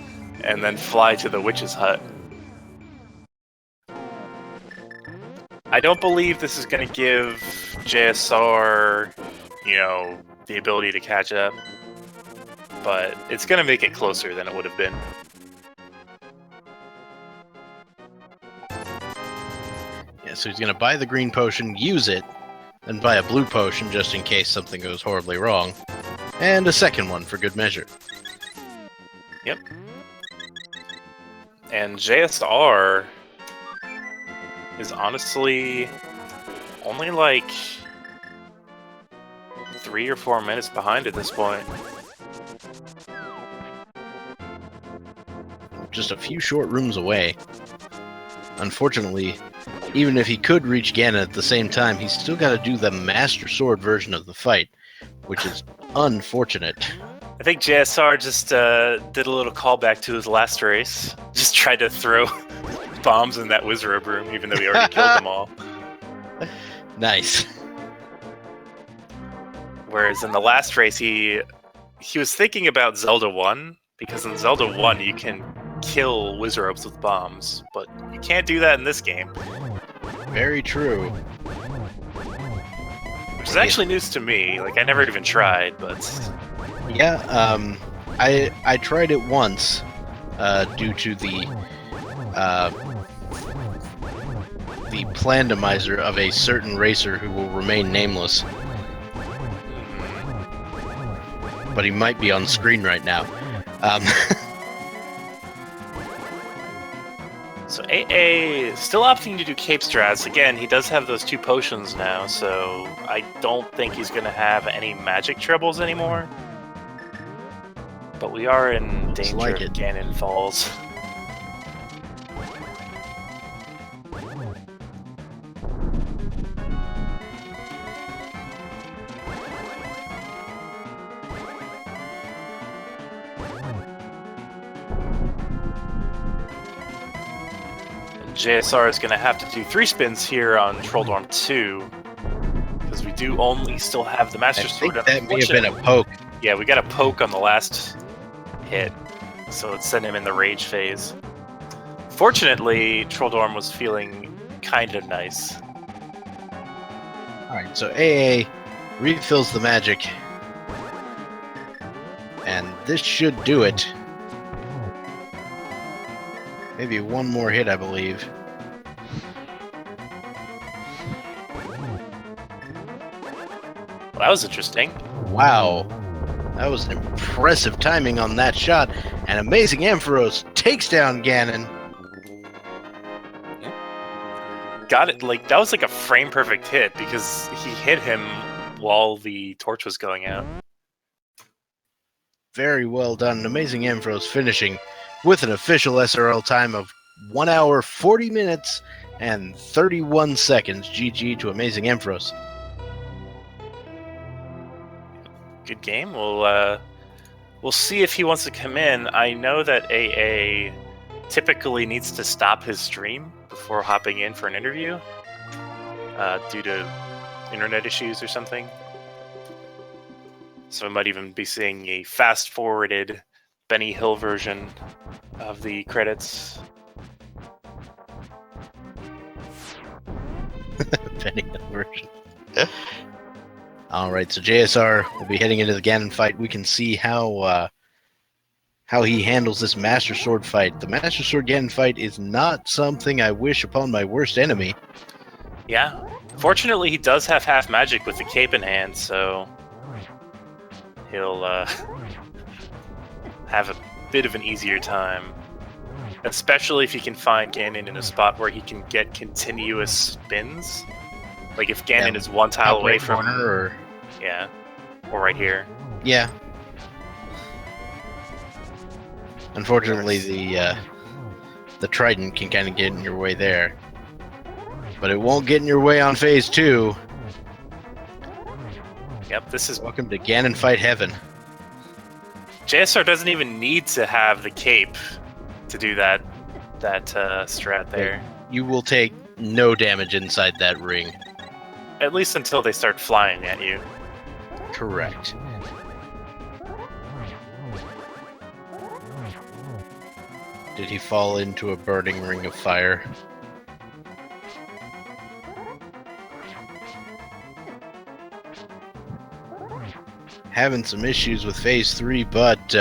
Speaker 1: and then fly to the witch's hut. I don't believe this is going to give JSR, the ability to catch up, but it's going to make it closer than it would have been.
Speaker 2: Yeah, so he's going to buy the green potion, use it, then buy a blue potion just in case something goes horribly wrong, and a second one for good measure.
Speaker 1: Yep. And JSR is honestly only like 3 or 4 minutes behind at this point.
Speaker 2: Just a few short rooms away. Unfortunately, even if he could reach Ganon at the same time, he's still got to do the Master Sword version of the fight, which is unfortunate.
Speaker 1: I think JSR just did a little callback to his last race. Just tried to throw bombs in that wizard room, even though he already killed them all.
Speaker 2: Nice.
Speaker 1: Whereas in the last race, he was thinking about Zelda 1, because in Zelda 1 you can kill wizards with bombs, but you can't do that in this game.
Speaker 2: Very true.
Speaker 1: Which is actually news to me. Like, I never even tried, but...
Speaker 2: Yeah, I tried it once, due to the Randomizer of a certain racer who will remain nameless. but he might be on screen right now.
Speaker 1: So AA still opting to do cape strats. Again, he does have those 2 potions now, so I don't think he's going to have any magic troubles anymore. But we are in danger
Speaker 2: like
Speaker 1: of
Speaker 2: it.
Speaker 1: Ganon falls. JSR is going to have to do 3 spins here on Trolldorm 2, because we do only still have the Master Sword.
Speaker 2: That may have been a poke.
Speaker 1: Yeah, we got a poke on the last hit, so it sent him in the rage phase. Fortunately, Trolldorm was feeling kind of nice.
Speaker 2: Alright, so AA refills the magic, and this should do it. Maybe one more hit, I believe.
Speaker 1: Well, that was interesting.
Speaker 2: Wow. That was an impressive timing on that shot. And AmazingAmpharos takes down Ganon.
Speaker 1: Got it. Like, that was like a frame perfect hit because he hit him while the torch was going out.
Speaker 2: Very well done. AmazingAmpharos finishing with an official SRL time of 1 hour, 40 minutes, and 31 seconds. GG to AmazingAmpharos.
Speaker 1: Good game. We'll see if he wants to come in. I know that AA typically needs to stop his stream before hopping in for an interview due to internet issues or something. So I might even be seeing a fast-forwarded Benny Hill version of the credits.
Speaker 2: Benny Hill version. Alright, so JSR will be heading into the Ganon fight. We can see how he handles this Master Sword fight. The Master Sword Ganon fight is not something I wish upon my worst enemy.
Speaker 1: Yeah. Fortunately, he does have half magic with the cape in hand, so he'll have a bit of an easier time. Especially if he can find Ganon in a spot where he can get continuous spins. Like if Ganon is one tile away from
Speaker 2: or
Speaker 1: yeah, or right here.
Speaker 2: Yeah. Unfortunately, the Trident can kind of get in your way there, but it won't get in your way on phase 2.
Speaker 1: Yep, this is
Speaker 2: Welcome to Ganon Fight Heaven.
Speaker 1: JSR doesn't even need to have the cape to do that strat there.
Speaker 2: You will take no damage inside that ring.
Speaker 1: At least until they start flying at you.
Speaker 2: Correct. Did he fall into a burning ring of fire? Having some issues with phase 3, but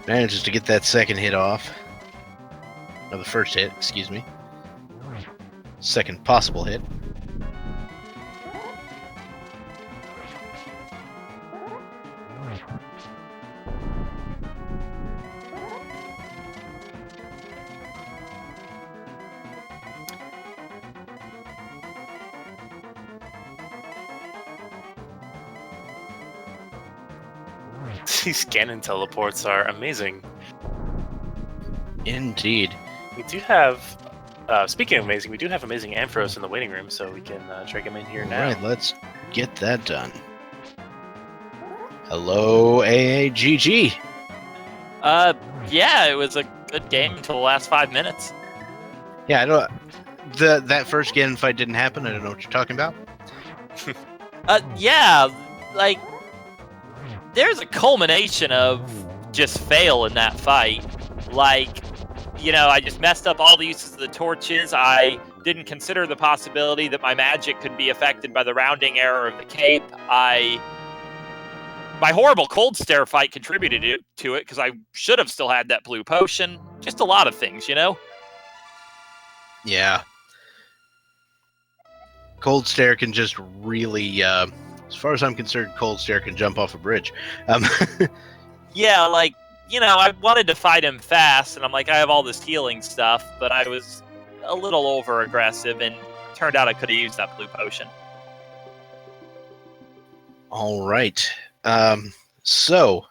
Speaker 2: manages to get that second hit off. Or the first hit, excuse me. Second possible hit.
Speaker 1: These Ganon teleports are amazing.
Speaker 2: Indeed.
Speaker 1: We do have, speaking of amazing, we do have AmazingAmpharos in the waiting room, so we can drag him in here now.
Speaker 2: Alright, let's get that done. Hello, AAGG.
Speaker 3: Yeah, it was a good game until the last 5 minutes.
Speaker 2: Yeah, I don't. That first Ganon fight didn't happen. I don't know what you're talking about.
Speaker 3: Yeah, like, there's a culmination of just fail in that fight. Like, you know, I just messed up all the uses of the torches. I didn't consider the possibility that my magic could be affected by the rounding error of the cape. My horrible cold stare fight contributed to it because I should have still had that blue potion. Just a lot of things, you know?
Speaker 2: Yeah. Cold stare can just really As far as I'm concerned, Cold Stare can jump off a bridge.
Speaker 3: Yeah, like, I wanted to fight him fast, and I'm like, I have all this healing stuff, but I was a little over-aggressive, and turned out I could have used that blue potion.
Speaker 2: All right. So,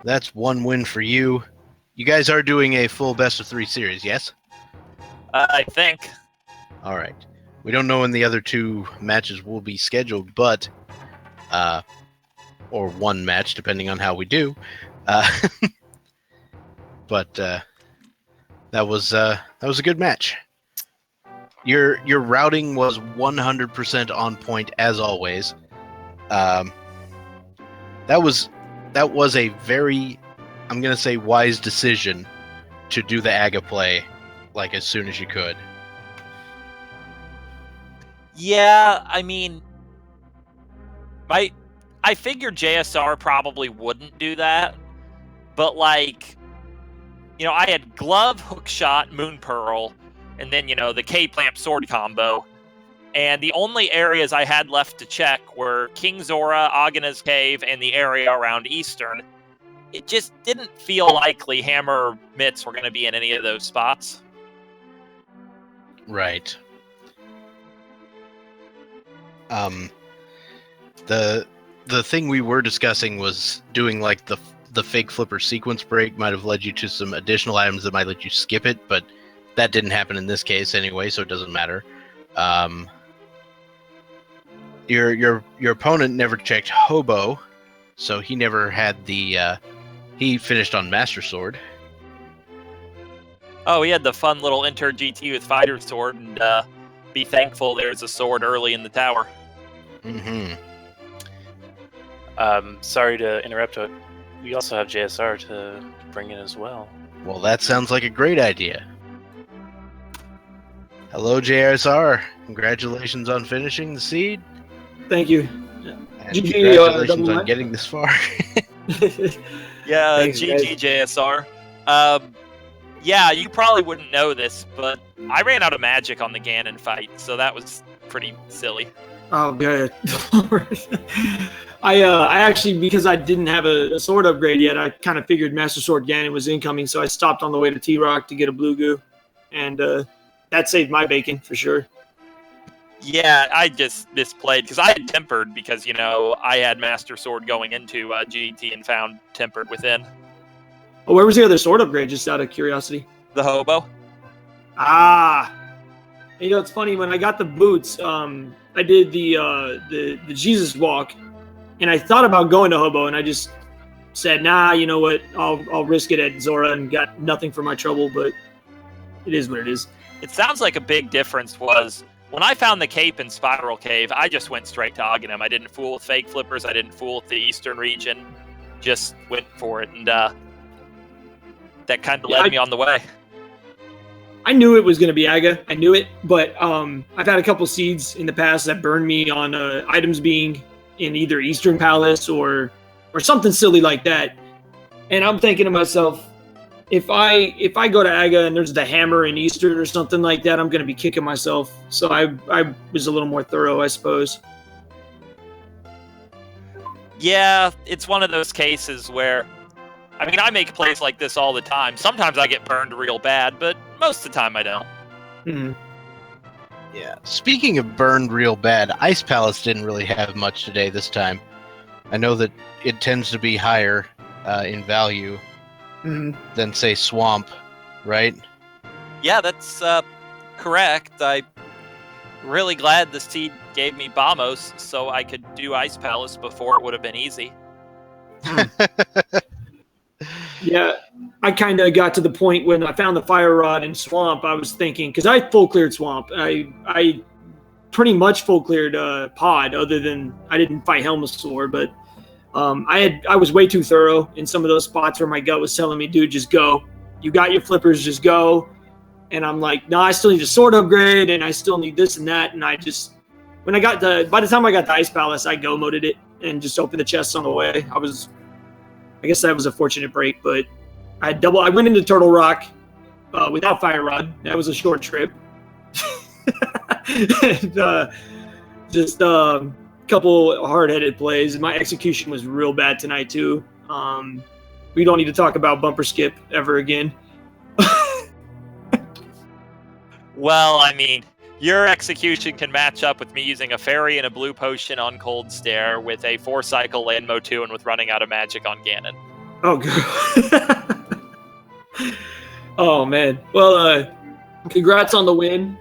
Speaker 2: that's one win for you. You guys are doing a full best-of-3 series, yes?
Speaker 3: I think.
Speaker 2: All right. We don't know when the other 2 matches will be scheduled, but... or 1 match, depending on how we do. But that was a good match. Your routing was 100% on point as always. That was a very, I'm gonna say, wise decision to do the Aga play like as soon as you could.
Speaker 3: Yeah, I mean, I figured JSR probably wouldn't do that, but like, I had glove, hookshot, moon pearl, and then the K-plant sword combo, and the only areas I had left to check were King Zora, Agana's cave, and the area around Eastern. It just didn't feel likely Hammer or Mitts were going to be in any of those spots.
Speaker 2: Right. The thing we were discussing was doing like the fake flipper sequence break might have led you to some additional items that might let you skip it, but that didn't happen in this case anyway, so it doesn't matter. Your opponent never checked Hobo, so he never had the he finished on Master Sword.
Speaker 3: Oh, he had the fun little Enter GT with Fighter Sword, and be thankful there's a sword early in the tower.
Speaker 2: Mm-hmm.
Speaker 1: Sorry to interrupt, but we also have JSR to bring in as well.
Speaker 2: Well, that sounds like a great idea. Hello, JSR. Congratulations on finishing the seed.
Speaker 4: Thank you.
Speaker 2: And
Speaker 4: GG,
Speaker 2: congratulations on getting this far.
Speaker 3: Yeah,
Speaker 4: Thanks,
Speaker 3: GG JSR. Yeah, you probably wouldn't know this, but I ran out of magic on the Ganon fight, so that was pretty silly.
Speaker 4: Oh, good. I actually, because I didn't have a sword upgrade yet, I kind of figured Master Sword Ganon was incoming, so I stopped on the way to T-Rock to get a blue goo, and that saved my bacon for sure.
Speaker 3: Yeah, I just misplayed because I had tempered because, I had Master Sword going into GT and found tempered within.
Speaker 4: Oh, where was the other sword upgrade, just out of curiosity?
Speaker 3: The Hobo.
Speaker 4: Ah. It's funny, when I got the boots, I did the Jesus walk, and I thought about going to Hobo, and I just said, nah, you know what, I'll risk it at Zora, and got nothing for my trouble, but it is what it is.
Speaker 3: It sounds like a big difference was when I found the cape in Spiral Cave, I just went straight to Aghanim. I didn't fool with fake flippers. I didn't fool with the Eastern region. Just went for it, and that kind of led me on the way.
Speaker 4: I knew it was going to be Aga. I knew it, but I've had a couple seeds in the past that burned me on items being in either Eastern Palace or something silly like that. And I'm thinking to myself, if I go to Aga and there's the hammer in Eastern or something like that, I'm going to be kicking myself. So I was a little more thorough, I suppose.
Speaker 3: Yeah, it's one of those cases where, I make plays like this all the time. Sometimes I get burned real bad, but most of the time I don't.
Speaker 4: Mm-hmm.
Speaker 2: Yeah. Speaking of burned real bad, Ice Palace didn't really have much today this time. I know that it tends to be higher in value than, say, Swamp, right?
Speaker 3: Yeah, that's correct. I'm really glad the seed gave me Bamos so I could do Ice Palace before it would have been easy.
Speaker 4: Yeah, I kind of got to the point when I found the Fire Rod in Swamp, I was thinking, because I full cleared Swamp. I pretty much full cleared Pod, other than I didn't fight Helmasaur, but I was way too thorough in some of those spots where my gut was telling me, dude, just go. You got your flippers, just go. And I'm like, no, I still need a sword upgrade, and I still need this and that. And by the time I got the Ice Palace, I go moded it and just opened the chests on the way. I guess that was a fortunate break, but I went into Turtle Rock without Fire Rod. That was a short trip. And, just couple hard-headed plays. My execution was real bad tonight too. We don't need to talk about bumper skip ever again.
Speaker 3: Well, I mean, your execution can match up with me using a fairy and a blue potion on Cold Stare with a 4-cycle Landmo 2 and with running out of magic on Ganon.
Speaker 4: Oh, good. Oh, man. Well, congrats on the win.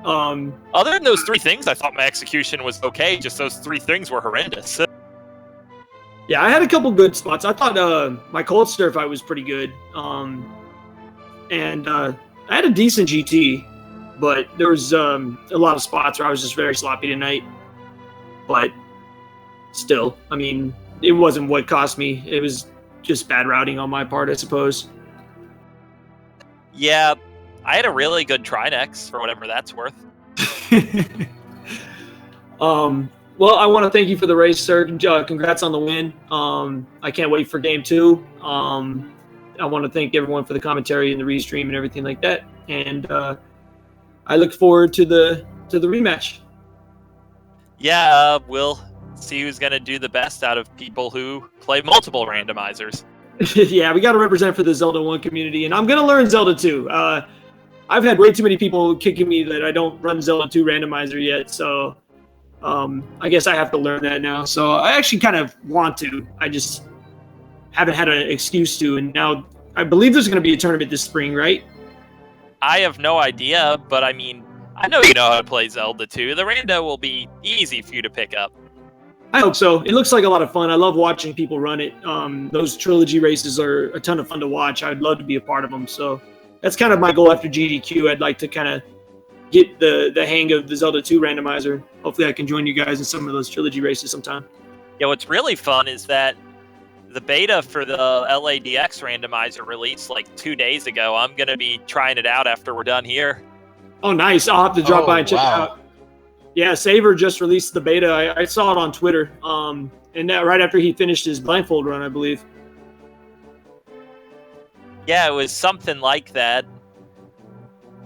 Speaker 3: Other than those 3 things, I thought my execution was okay. Just those 3 things were horrendous.
Speaker 4: Yeah, I had a couple good spots. I thought my Cold Stare fight was pretty good. And I had a decent GT. But there was a lot of spots where I was just very sloppy tonight. But still, I mean, it wasn't what cost me. It was just bad routing on my part, I suppose.
Speaker 3: Yeah, I had a really good Trinex, for whatever that's worth.
Speaker 4: Well, I want to thank you for the race, sir. Congrats on the win. I can't wait for game 2. I want to thank everyone for the commentary and the restream and everything like that. And I look forward to the rematch.
Speaker 3: Yeah, we'll see who's going to do the best out of people who play multiple randomizers.
Speaker 4: Yeah, we got to represent for the Zelda 1 community, and I'm going to learn Zelda 2. I've had way too many people kicking me that I don't run Zelda 2 randomizer yet, so I guess I have to learn that now. So I actually kind of want to. I just haven't had an excuse to, and now I believe there's going to be a tournament this spring, right?
Speaker 3: I have no idea, but I mean, I know you know how to play Zelda 2. The rando will be easy for you to pick up.
Speaker 4: I hope so. It looks like a lot of fun. I love watching people run it. Those trilogy races are a ton of fun to watch. I'd love to be a part of them. So that's kind of my goal after GDQ. I'd like to kind of get the hang of the Zelda 2 randomizer. Hopefully I can join you guys in some of those trilogy races sometime.
Speaker 3: Yeah, what's really fun is that the beta for the LADX randomizer released like 2 days ago. I'm going to be trying it out after we're done here.
Speaker 4: Oh, nice. I'll have to drop by and check it out. Yeah, Saver just released the beta. I saw it on Twitter. And that right after he finished his blindfold run, I believe.
Speaker 3: Yeah, it was something like that.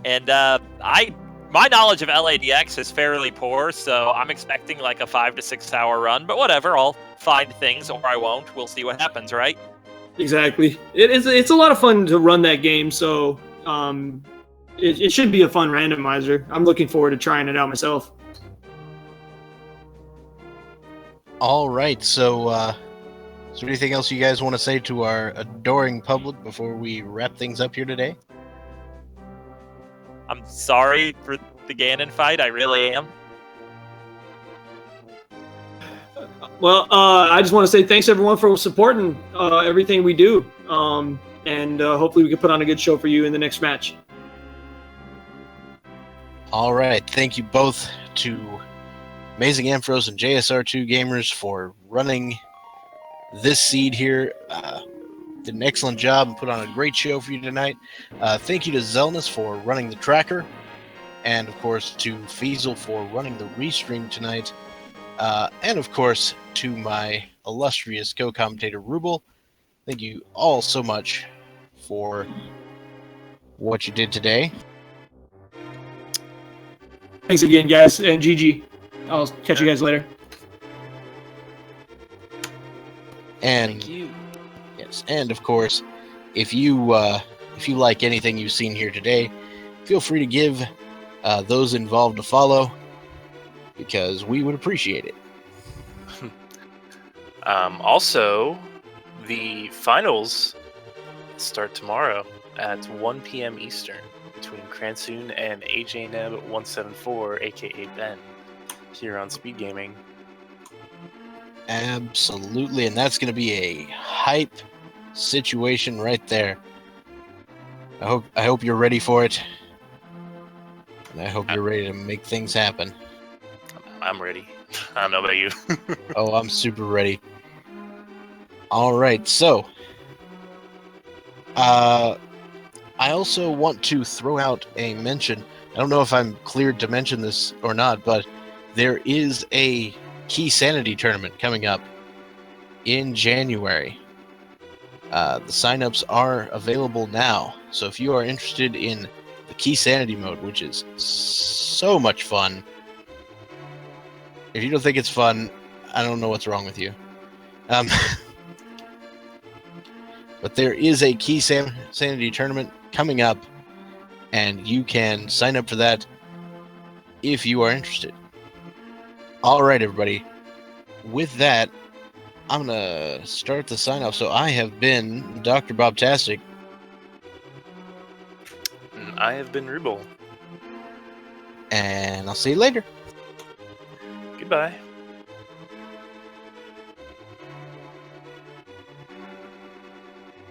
Speaker 3: And my knowledge of LADX is fairly poor, so I'm expecting like a 5 to 6 hour run. But whatever, I'll find things or I won't. We'll see what happens, right?
Speaker 4: Exactly. It's a lot of fun to run that game, so it should be a fun randomizer. I'm looking forward to trying it out myself.
Speaker 2: All right, so is there anything else you guys want to say to our adoring public before we wrap things up here today?
Speaker 3: I'm sorry for the Ganon fight. I really am.
Speaker 4: Well, I just want to say thanks everyone for supporting everything we do, and hopefully we can put on a good show for you in the next match. All
Speaker 2: right, thank you both to AmazingAmpharos and JSR2Gamers for running this seed here. Did an excellent job and put on a great show for you tonight. Thank you to Zelnus for running the tracker, and of course to Feasel for running the restream tonight. And of course, to my illustrious co-commentator Ruble, thank you all so much for what you did today.
Speaker 4: Thanks again, guys, and GG. I'll catch you guys later.
Speaker 2: And
Speaker 3: thank you.
Speaker 2: Yes, and of course, if you like anything you've seen here today, feel free to give those involved a follow, because we would appreciate it.
Speaker 1: Also, the finals start tomorrow at 1 p.m. Eastern between Cransoon and AJNeb174, aka Ben, here on Speed Gaming.
Speaker 2: Absolutely, and that's going to be a hype situation right there. I hope you're ready for it, and I hope you're ready to make things happen.
Speaker 1: I'm ready. I don't know about you.
Speaker 2: Oh, I'm super ready. All right, so I also want to throw out a mention. I don't know if I'm cleared to mention this or not, but there is a Key Sanity tournament coming up in January. The signups are available now, so if you are interested in the Key Sanity mode, which is so much fun, If you don't think it's fun, I don't know what's wrong with you. But there is a Key Sanity tournament coming up, and you can sign up for that if you are interested. All right, everybody. With that, I'm going to start the sign-off. So I have been Dr. Bobtastic.
Speaker 1: And I have been Ruble.
Speaker 2: And I'll see you later.
Speaker 1: Goodbye.